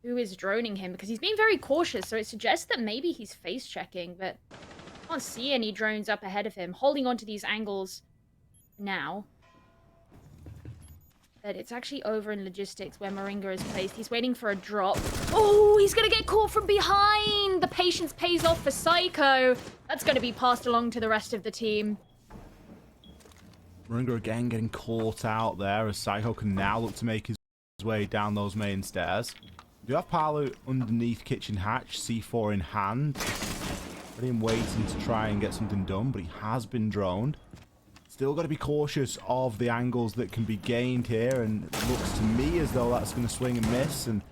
who is droning him, because he's being very cautious, so it suggests that maybe he's face checking, but I can't see any drones up ahead of him. Holding on to these angles now. But it's actually over in logistics where Moringa is placed. He's waiting for a drop. Oh, he's going to get caught from behind. The patience pays off for Psycho. That's going to be passed along to the rest of the team. Moringa again getting caught out there, as Psycho can now look to make his way down those main stairs. We do have Palu underneath kitchen hatch, C4 in hand. Ready and waiting to try and get something done, but he has been droned. Still got to be cautious of the angles that can be gained here, and it looks to me as though that's going to swing and miss, and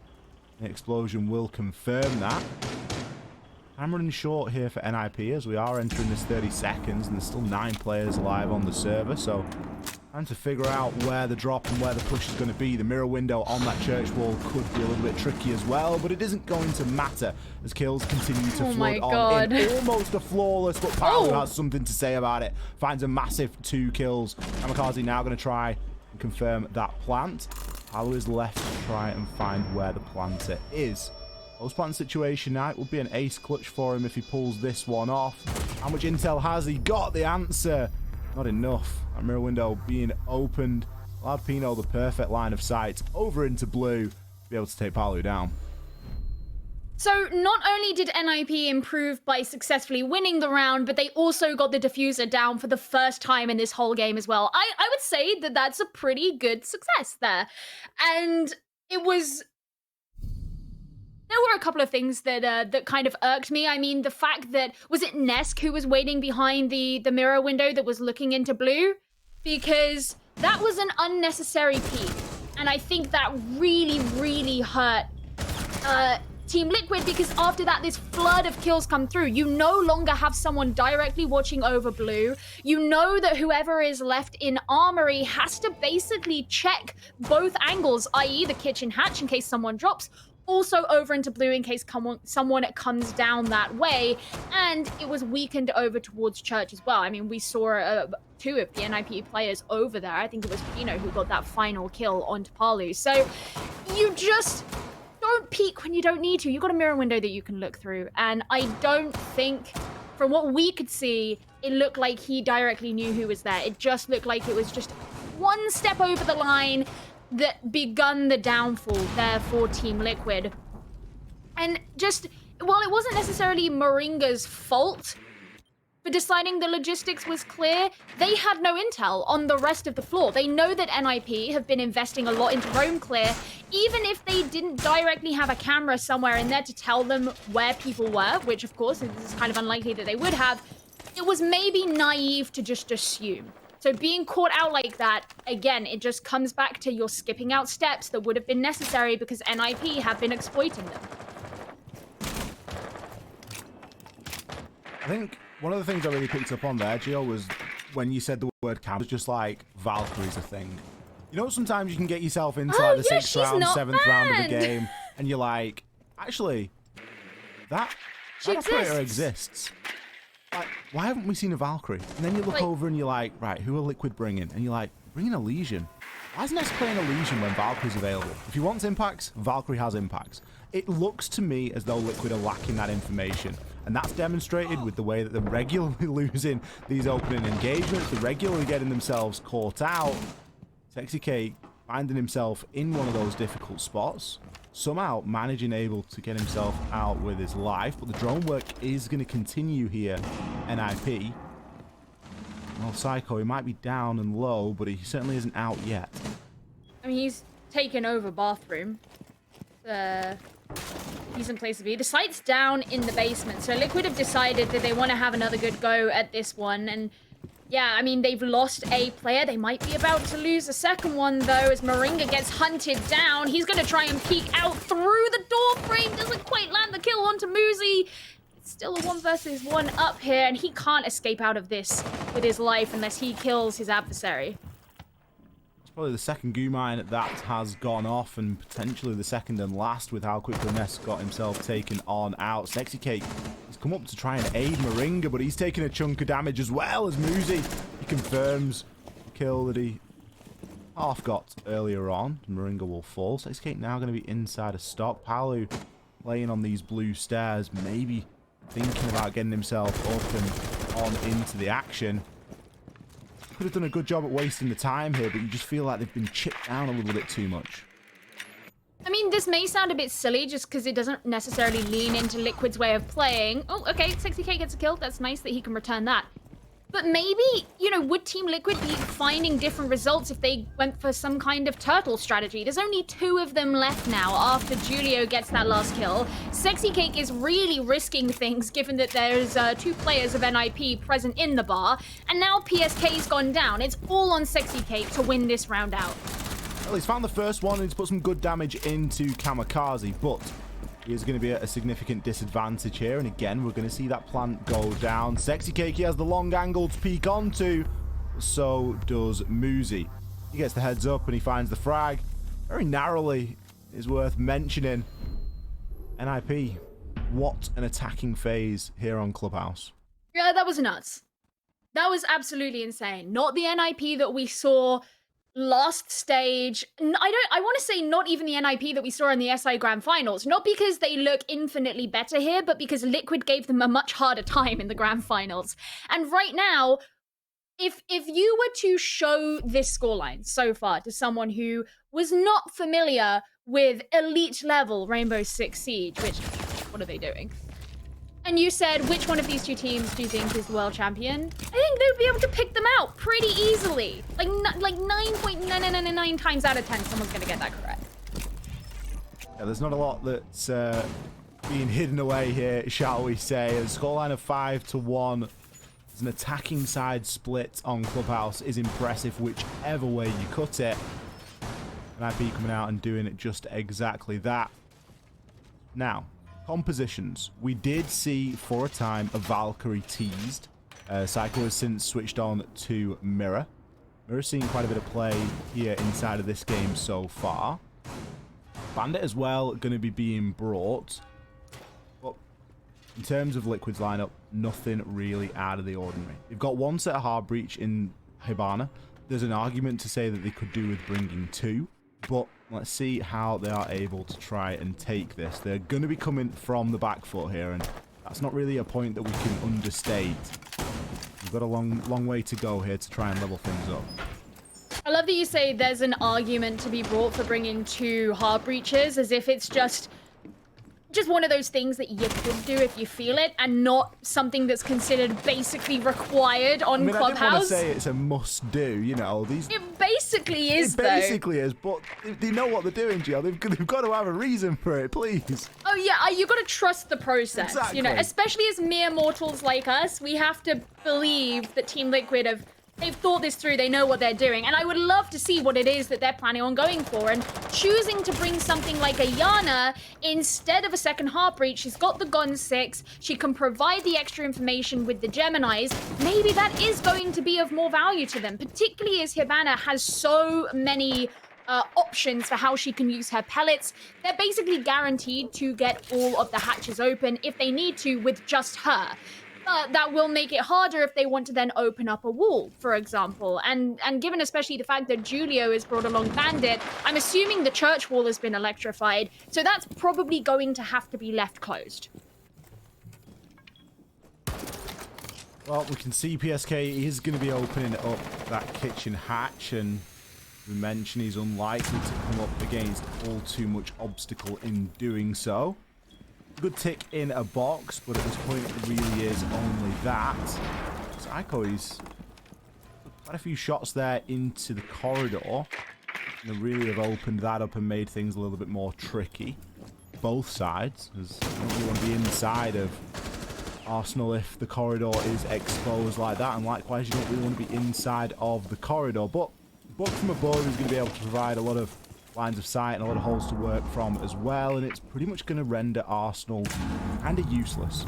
the explosion will confirm that. I'm running short here for NIP as we are entering this 30 seconds, and there's still 9 players alive on the server, so trying to figure out where the drop and where the push is going to be. The mirror window on that church wall could be a little bit tricky as well, but it isn't going to matter as kills continue to flood on in. Almost a flawless, but Paolo has something to say about it. Finds a massive 2 kills. Kamikaze now going to try and confirm that plant. Palu is left to try and find where the planter is. Post-plant situation now, it will be an ace clutch for him if he pulls this one off. How much intel has he got? The answer, not enough. That mirror window being opened allowed Pino the perfect line of sight over into blue to be able to take Palu down. So not only did NIP improve by successfully winning the round, but they also got the diffuser down for the first time in this whole game as well. I would say that that's a pretty good success there. And it was... There were a couple of things that that kind of irked me. I mean, the fact that... Was it Nesk who was waiting behind the mirror window that was looking into blue? Because that was an unnecessary peek. And I think that really, really hurt... Team Liquid, because after that, this flood of kills come through. You no longer have someone directly watching over blue. You know that whoever is left in Armory has to basically check both angles, i.e. the kitchen hatch in case someone drops, also over into blue in case someone comes down that way, and it was weakened over towards Church as well. I mean, we saw two of the NIP players over there. I think it was Pino who got that final kill onto Palu. So you just... don't peek when you don't need to. You've got a mirror window that you can look through. And I don't think, from what we could see, it looked like he directly knew who was there. It just looked like it was just one step over the line that begun the downfall there for Team Liquid. And just, while it wasn't necessarily Moringa's fault for deciding the logistics was clear, they had no intel on the rest of the floor. They know that NIP have been investing a lot into roam clear. Even if they didn't directly have a camera somewhere in there to tell them where people were, which of course is kind of unlikely that they would have, it was maybe naive to just assume. So being caught out like that, again, it just comes back to you're skipping out steps that would have been necessary because NIP have been exploiting them. I think one of the things I really picked up on there, Gio, was when you said the word camp, was just like Valkyrie's a thing. You know, sometimes you can get yourself into like the 6th round, 7th round of the game, and you're like, actually, that operator exists. Like, why haven't we seen a Valkyrie? And then you look over and you're like, right, who are Liquid bringing? And you're like, bringing a Legion. Why isn't Ness playing a Legion when Valkyrie's available? If he wants impacts, Valkyrie has impacts. It looks to me as though Liquid are lacking that information. And that's demonstrated with the way that they're regularly losing these opening engagements. They're regularly getting themselves caught out. Sexy Cake finding himself in one of those difficult spots. Somehow managing able to get himself out with his life. But the drone work is going to continue here. NIP. Well, Psycho, he might be down and low, but he certainly isn't out yet. I mean, he's taken over bathroom. Decent place to be. The site's down in the basement, so Liquid have decided that they want to have another good go at this one. And yeah, I mean, they've lost a player. They might be about to lose a second one, though, as Moringa gets hunted down. He's going to try and peek out through the door frame. Doesn't quite land the kill onto Muzi. It's still a 1 versus 1 up here, and he can't escape out of this with his life unless he kills his adversary. Probably the second goo mine that has gone off, and potentially the second and last with how quickly Ness got himself taken on out. Sexy Cake has come up to try and aid Moringa, but he's taking a chunk of damage as well as Muzi. He confirms the kill that he half got earlier on. Moringa will fall. Sexy Cake now going to be inside a stock. Palu laying on these blue stairs, maybe thinking about getting himself up and on into the action. Could have done a good job at wasting the time here, but you just feel like they've been chipped down a little bit too much. I mean, this may sound a bit silly just because it doesn't necessarily lean into Liquid's way of playing. Oh, okay, Sexy K gets a kill. That's nice that he can return that. But maybe, you know, would Team Liquid be finding different results if they went for some kind of turtle strategy? There's only 2 of them left now after Julio gets that last kill. Sexy Cake is really risking things given that there's 2 players of NIP present in the bar. And now PSK's gone down. It's all on Sexy Cake to win this round out. Well, he's found the first one and he's put some good damage into Kamikaze, but he is going to be at a significant disadvantage here, and again, we're going to see that plant go down. Sexy Cake, he has the long angle to peek onto, so does Muzi. He gets the heads up and he finds the frag. Very narrowly is worth mentioning. NIP, what an attacking phase here on Clubhouse. Yeah, that was nuts. That was absolutely insane. Not the NIP that we saw last stage, I want to say not even the NIP that we saw in the SI Grand Finals, not because they look infinitely better here, but because Liquid gave them a much harder time in the Grand Finals. And right now, if you were to show this scoreline so far to someone who was not familiar with elite level Rainbow Six Siege, which, what are they doing? And you said, which one of these two teams do you think is the world champion? I think they would be able to pick them out pretty easily. Like 9.9999 times out of 10, someone's going to get that correct. Yeah, there's not a lot that's being hidden away here, shall we say. A scoreline of 5-1. There's an attacking side split on Clubhouse is impressive whichever way you cut it. And IP coming out and doing it just exactly that. Now, compositions. We did see for a time a Valkyrie teased. Psycho has since switched on to Mirror. Mirror's seen quite a bit of play here inside of this game so far. Bandit as well going to be being brought. But in terms of Liquid's lineup, nothing really out of the ordinary. They've got one set of hard breach in Hibana. There's an argument to say that they could do with bringing two. But let's see how they are able to try and take this. They're going to be coming from the back foot here, and that's not really a point that we can understate. We've got a long way to go here to try and level things up. I love that you say there's an argument to be brought for bringing two hard breaches, as if it's just one of those things that you could do if you feel it, and not something that's considered basically required on Clubhouse. I didn't want to say it's a must-do, you know. It basically is, It basically is, but they know what they're doing, Gio. They've got to have a reason for it, please. Oh yeah, you got to trust the process. Exactly. You know, especially as mere mortals like us, we have to believe that Team Liquid they've thought this through, they know what they're doing, and I would love to see what it is that they're planning on going for, and choosing to bring something like a Yana instead of a second heart breach. She's got the Gon 6, she can provide the extra information with the Geminis. Maybe that is going to be of more value to them, particularly as Hibana has so many options for how she can use her pellets. They're basically guaranteed to get all of the hatches open if they need to with just her. But that will make it harder if they want to then open up a wall, for example. And given especially the fact that Julio has brought along Bandit, I'm assuming the church wall has been electrified, so that's probably going to have to be left closed. Well, we can see PSK is going to be opening up that kitchen hatch, and we mentioned he's unlikely to come up against all too much obstacle in doing so. Good tick in a box, but at this point it really is only that. Psycho is quite a few shots there into the corridor. And they really have opened that up and made things a little bit more tricky. Both sides, as you don't really want to be inside of Arsenal if the corridor is exposed like that, and likewise you don't really want to be inside of the corridor. But from above is going to be able to provide a lot of lines of sight and a lot of holes to work from as well, and it's pretty much going to render Arsenal kind of useless.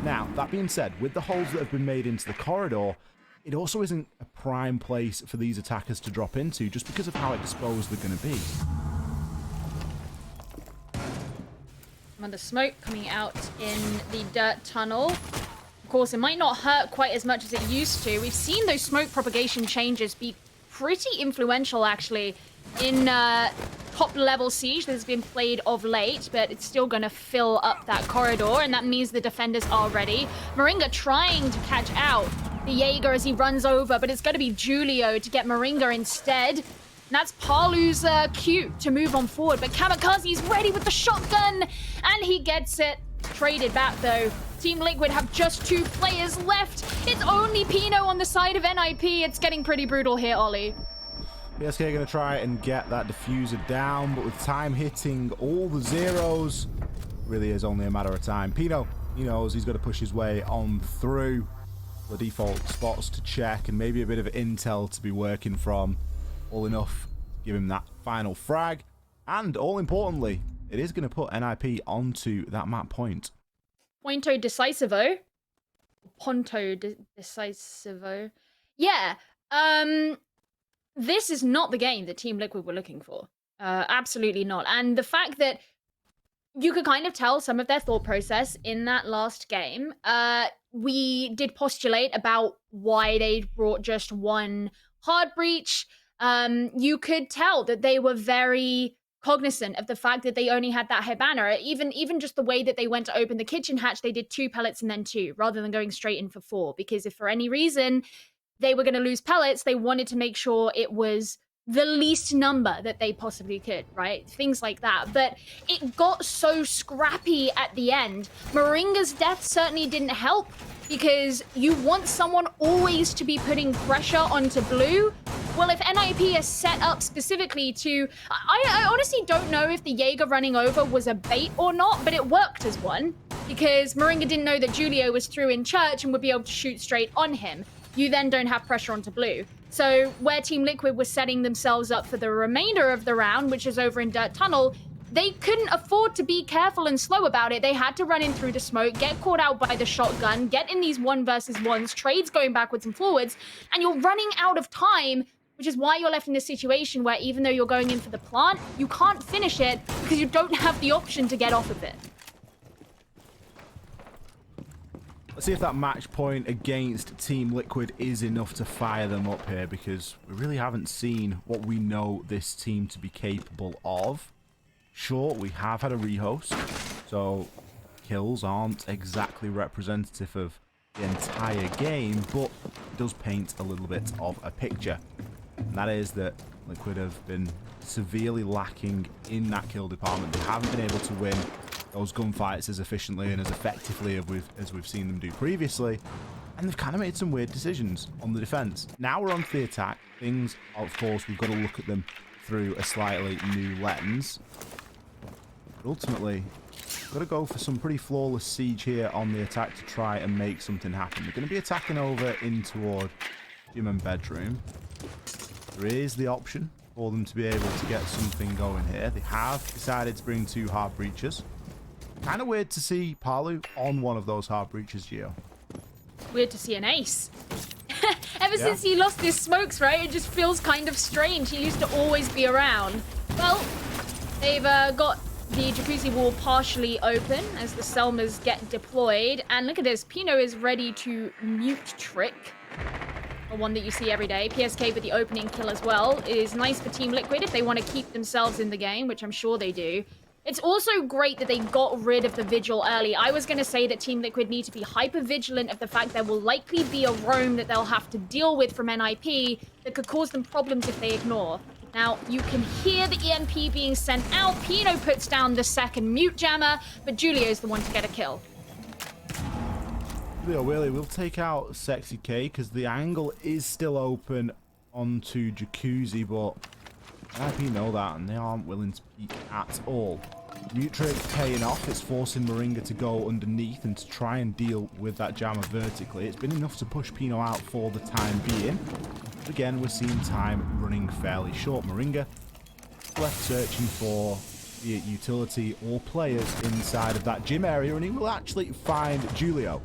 Now, that being said, with the holes that have been made into the corridor, it also isn't a prime place for these attackers to drop into, just because of how exposed they're going to be. The smoke coming out in the dirt tunnel. Of course, it might not hurt quite as much as it used to. We've seen those smoke propagation changes be pretty influential, actually, in top-level Siege that has been played of late, but it's still going to fill up that corridor, and that means the defenders are ready. Moringa trying to catch out the Jaeger as he runs over, but it's going to be Julio to get Moringa instead. And that's Palu's cue to move on forward, but Kamikaze's ready with the shotgun, and he gets it. Traded back, though. Team Liquid have just 2 players left. It's only Pino on the side of NIP. It's getting pretty brutal here, Ollie. PSK are going to try and get that diffuser down, but with time hitting all the zeros, really is only a matter of time. Pino, he knows he's got to push his way on through the default spots to check, and maybe a bit of intel to be working from. All enough to give him that final frag, and all importantly, it is going to put NIP onto that map point. Ponto Decisivo. Yeah. This is not the game that Team Liquid were looking for. Absolutely not. And the fact that you could kind of tell some of their thought process in that last game. We did postulate about why they brought just one hard breach. you could tell that they were very cognizant of the fact that they only had that Hibana. Even just the way that they went to open the kitchen hatch, they did 2 pellets and then 2, rather than going straight in for 4. Because if for any reason they were going to lose pellets, they wanted to make sure it was the least number that they possibly could, right? Things like that. But it got so scrappy at the end. Moringa's death certainly didn't help, because you want someone always to be putting pressure onto blue. Well, if NIP is set up specifically to... I honestly don't know if the Jaeger running over was a bait or not, but it worked as one, because Moringa didn't know that Julio was through in church and would be able to shoot straight on him. You then don't have pressure onto blue. So where Team Liquid was setting themselves up for the remainder of the round, which is over in Dirt Tunnel, they couldn't afford to be careful and slow about it. They had to run in through the smoke, get caught out by the shotgun, get in these 1 versus 1s, trades going backwards and forwards, and you're running out of time, which is why you're left in a situation where even though you're going in for the plant, you can't finish it because you don't have the option to get off of it. Let's see if that match point against Team Liquid is enough to fire them up here, because we really haven't seen what we know this team to be capable of. Sure, we have had a rehost, so kills aren't exactly representative of the entire game, but it does paint a little bit of a picture. And that is that Liquid have been severely lacking in that kill department. They haven't been able to win those gunfights as efficiently and as effectively as we've seen them do previously, and they've kind of made some weird decisions on the defense. Now we're on to the attack. Things, of course, we've got to look at them through a slightly new lens. But ultimately, we've got to go for some pretty flawless siege here on the attack to try and make something happen. They're going to be attacking over in toward gym and bedroom. There is the option for them to be able to get something going here. They have decided to bring 2 hard breaches. Kind of weird to see Palu on one of those hard breaches, Gio. Weird to see an ace. Ever since he lost his smokes, right? It just feels kind of strange. He used to always be around. Well, they've got the jacuzzi wall partially open as the Selmas get deployed. And look at this. Pino is ready to mute trick. The one that you see every day. PSK with the opening kill as well. It is nice for Team Liquid if they want to keep themselves in the game, which I'm sure they do. It's also great that they got rid of the Vigil early. I was going to say that Team Liquid need to be hyper vigilant of the fact there will likely be a roam that they'll have to deal with from NIP that could cause them problems if they ignore. Now, you can hear the EMP being sent out. Pino puts down the second mute jammer, but Julio's the one to get a kill. Julio really will take out Sexy K because the angle is still open onto Jacuzzi, but NIP know that and they aren't willing to peek at all. Mute trick paying off. It's forcing Moringa to go underneath and to try and deal with that jammer vertically. It's been enough to push Pino out for the time being. But again, we're seeing time running fairly short. Moringa left searching for be it utility or players inside of that gym area, and he will actually find Julio.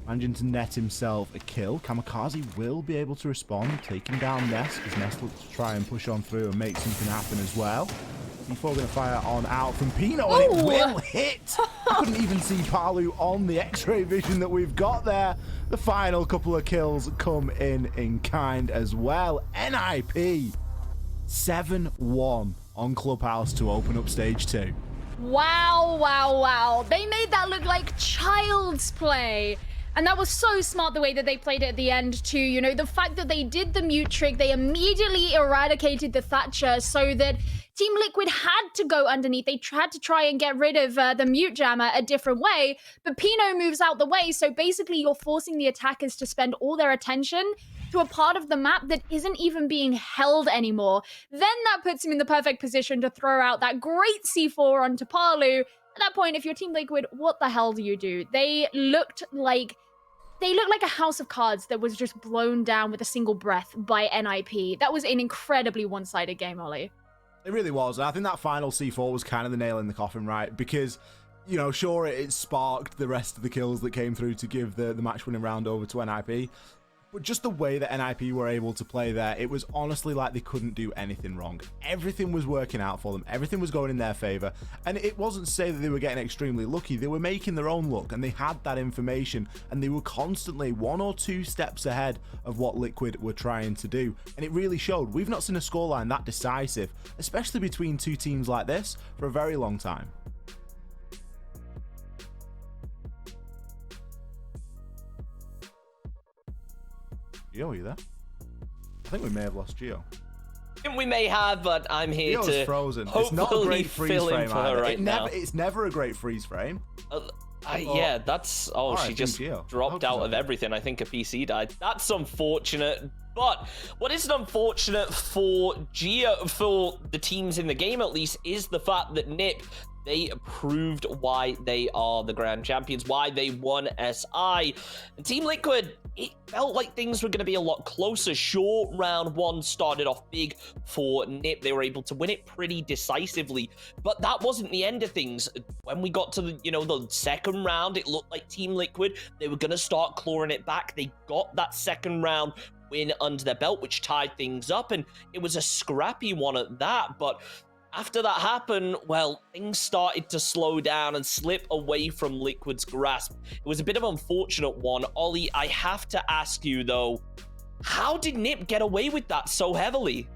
Managing to net himself a kill. Kamikaze will be able to respond, taking down Ness, because Ness looks to try and push on through and make something happen as well. C4 going to fire on out from Pino, and it will hit! I couldn't even see Palu on the X-ray vision that we've got there. The final couple of kills come in kind as well. NIP 7-1 on Clubhouse to open up stage 2. Wow, wow, wow. They made that look like child's play. And that was so smart the way that they played it at the end too. You know, the fact that they did the mute trick, they immediately eradicated the Thatcher so that Team Liquid had to go underneath. They tried to try and get rid of the mute jammer a different way, but Pino moves out the way. So basically you're forcing the attackers to spend all their attention to a part of the map that isn't even being held anymore. Then that puts him in the perfect position to throw out that great C4 onto Palu. At that point, if you're Team Liquid, what the hell do you do? They looked like a house of cards that was just blown down with a single breath by NIP. That was an incredibly one-sided game, Ollie. It really was. And I think that final C4 was kind of the nail in the coffin, right? Because, you know, sure, it sparked the rest of the kills that came through to give the match-winning round over to NIP. But just the way that NIP were able to play there, it was honestly like they couldn't do anything wrong. Everything was working out for them. Everything was going in their favor. And it wasn't to say that they were getting extremely lucky. They were making their own luck, and they had that information, and they were constantly 1 or 2 steps ahead of what Liquid were trying to do. And it really showed. We've not seen a scoreline that decisive, especially between 2 teams like this, for a very long time. Gio, are you there? I think we may have lost Gio. We may have, but I'm here Gio's to frozen. hopefully It's not a great freeze fill in frame for her either. right now. It's never a great freeze frame. Yeah, that's... Oh, Alright, she just Gio. dropped out of everything. I think a PC died. That's unfortunate. But what isn't unfortunate for Gio, for the teams in the game at least, is the fact that NiP, they proved why they are the grand champions, why they won SI. And Team Liquid, it felt like things were going to be a lot closer. Sure, round 1 started off big for NiP. They were able to win it pretty decisively, but that wasn't the end of things. When we got to the, the second round, it looked like Team Liquid, they were going to start clawing it back. They got that second round win under their belt, which tied things up, and it was a scrappy one at that. But after that happened, well, things started to slow down and slip away from Liquid's grasp. It was a bit of an unfortunate one. Ollie, I have to ask you, though, how did NiP get away with that so heavily?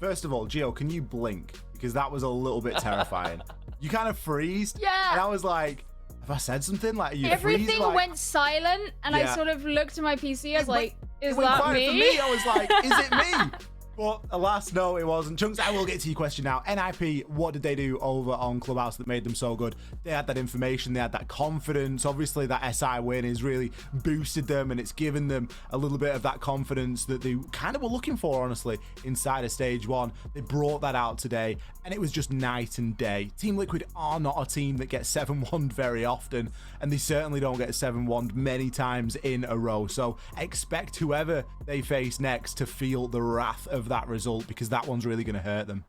First of all, Gio, can you blink? Because that was a little bit terrifying. You kind of freezed. Yeah. And I was like, have I said something? Like, you Everything freeze, like... went silent, and I Yeah. sort of looked at my PC. I was like, is It went that quiet me? for me. I was like, is it me? But alas, no, it wasn't. Chunks, I will get to your question now. NIP, what did they do over on Clubhouse that made them so good? They had that information, they had that confidence. Obviously, that SI win has really boosted them, and it's given them a little bit of that confidence that they kind of were looking for, honestly, inside of Stage 1. They brought that out today, and it was just night and day. Team Liquid are not a team that gets 7-1 very often, and they certainly don't get 7-1 many times in a row. So expect whoever they face next to feel the wrath of that result, because that one's really going to hurt them.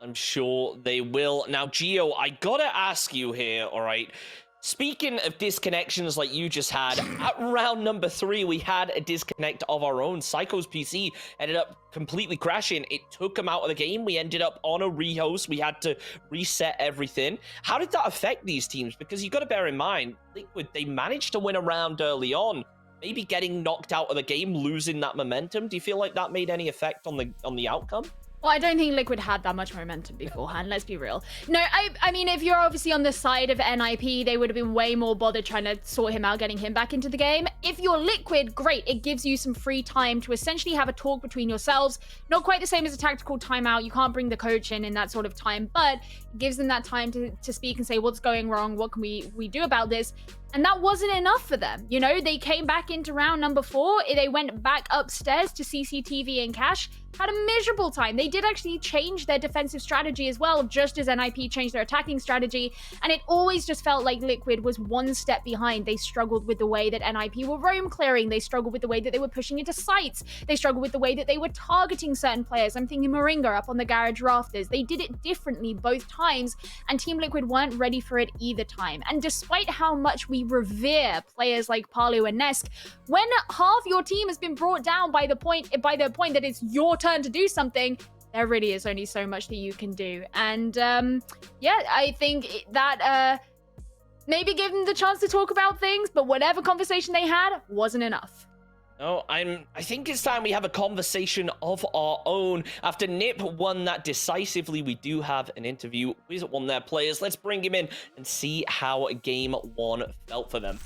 I'm sure they will. Now, Gio, I gotta ask you here, all right? Speaking of disconnections like you just had, at round number 3, we had a disconnect of our own. Psycho's PC ended up completely crashing. It took him out of the game. We ended up on a rehost. We had to reset everything. How did that affect these teams? Because you got to bear in mind, Liquid, they managed to win a round early on. Maybe getting knocked out of the game, losing that momentum. Do you feel like that made any effect on the outcome? Well, I don't think Liquid had that much momentum beforehand, let's be real. No, I mean, if you're obviously on the side of NIP, they would have been way more bothered trying to sort him out, getting him back into the game. If you're Liquid, great. It gives you some free time to essentially have a talk between yourselves. Not quite the same as a tactical timeout. You can't bring the coach in that sort of time, but it gives them that time to speak and say, what's going wrong? What can we do about this? And that wasn't enough for them. They came back into round number 4. They went back upstairs to CCTV and Cash. Had a miserable time. They did actually change their defensive strategy as well, just as NIP changed their attacking strategy. And it always just felt like Liquid was one step behind. They struggled with the way that NIP were roam clearing. They struggled with the way that they were pushing into sites. They struggled with the way that they were targeting certain players. I'm thinking Moringa up on the garage rafters. They did it differently both times, and Team Liquid weren't ready for it either time. And despite how much we revere players like Palu and Nesk, when half your team has been brought down by the point that it's your turn to do something, there really is only so much that you can do. And yeah, I think that maybe give them the chance to talk about things, but whatever conversation they had wasn't enough. No, I think it's time we have a conversation of our own. After NiP won that decisively, we do have an interview with one of their players. Let's bring him in and see how Game 1 felt for them.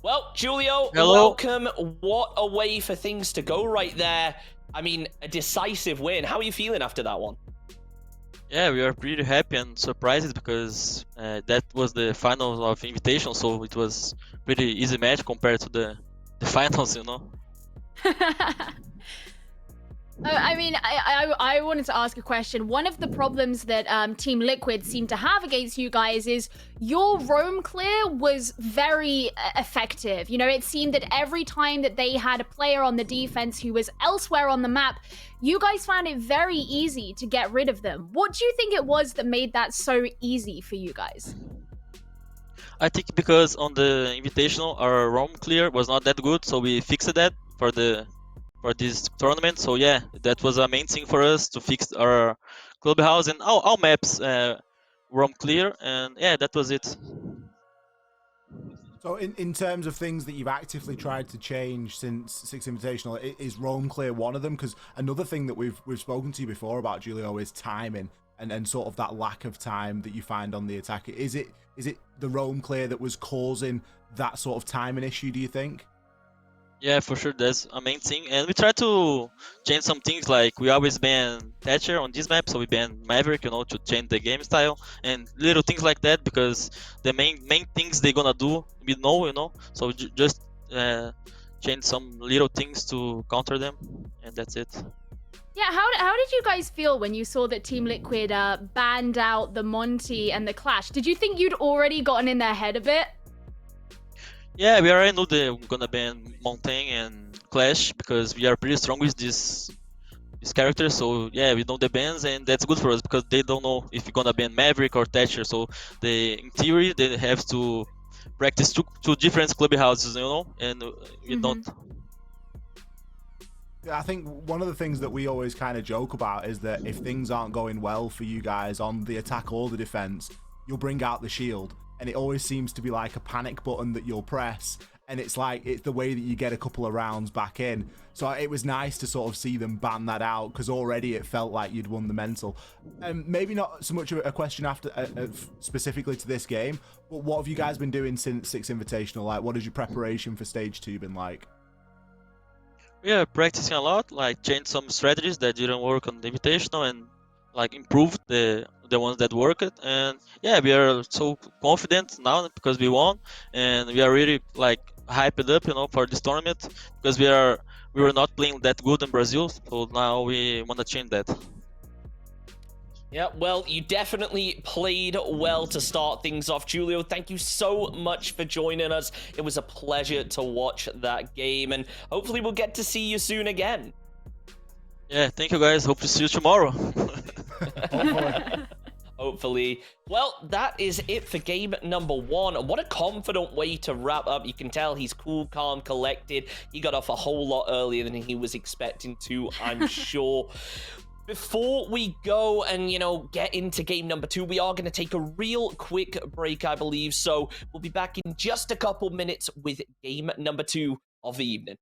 Well, Julio, hello. Welcome. What a way for things to go right there. I mean, a decisive win. How are you feeling after that one? Yeah, we are pretty happy and surprised because that was the finals of Invitation, so it was pretty easy match compared to the finals, I mean, I wanted to ask a question. One of the problems that Team Liquid seemed to have against you guys is your roam clear was very effective. It seemed that every time that they had a player on the defense who was elsewhere on the map, you guys found it very easy to get rid of them. What do you think it was that made that so easy for you guys? I think because on the invitational our roam clear was not that good, so we fixed that for this tournament. So yeah, that was a main thing for us to fix our clubhouse and all maps roam clear, and yeah, that was it. So in terms of things that you've actively tried to change since Six Invitational, is roam clear one of them? Because another thing that we've spoken to you before about, Julio, is timing and sort of that lack of time that you find on the attack. Is it the roam clear that was causing that sort of timing issue, do you think? Yeah, for sure, that's a main thing. And we try to change some things, like we always ban Thatcher on this map, so we ban Maverick, to change the game style and little things like that, because the main things they're gonna do, we know. So just change some little things to counter them, and that's it. Yeah, how did you guys feel when you saw that Team Liquid banned out the Monty and the Clash? Did you think you'd already gotten in their head a bit? Yeah, we already know they're gonna ban Montaigne and Clash because we are pretty strong with this character. So yeah, we know the bans, and that's good for us because they don't know if we're gonna ban Maverick or Thatcher. So in theory, they have to practice two different clubhouses, and we don't. I think one of the things that we always kind of joke about is that if things aren't going well for you guys on the attack or the defense, you'll bring out the shield, and it always seems to be like a panic button that you'll press, and it's the way that you get a couple of rounds back in. So it was nice to sort of see them ban that out, because already it felt like you'd won the mental. And maybe not so much of a question after specifically to this game, but what have you guys been doing since Six Invitational? Like, what has your preparation for stage 2 been like? We are practicing a lot, like change some strategies that didn't work on the invitational and like improve the ones that worked. And yeah, we are so confident now because we won, and we are really like hyped up, for this tournament because we were not playing that good in Brazil, so now we want to change that. Yeah, well, you definitely played well to start things off. Julio, thank you so much for joining us. It was a pleasure to watch that game, and hopefully we'll get to see you soon again. Yeah, thank you guys. Hope to see you tomorrow. Hopefully. Well, that is it for game number 1. What a confident way to wrap up. You can tell he's cool, calm, collected. He got off a whole lot earlier than he was expecting to, I'm sure. Before we go and, get into game number 2, we are going to take a real quick break, I believe. So we'll be back in just a couple minutes with game number 2 of the evening.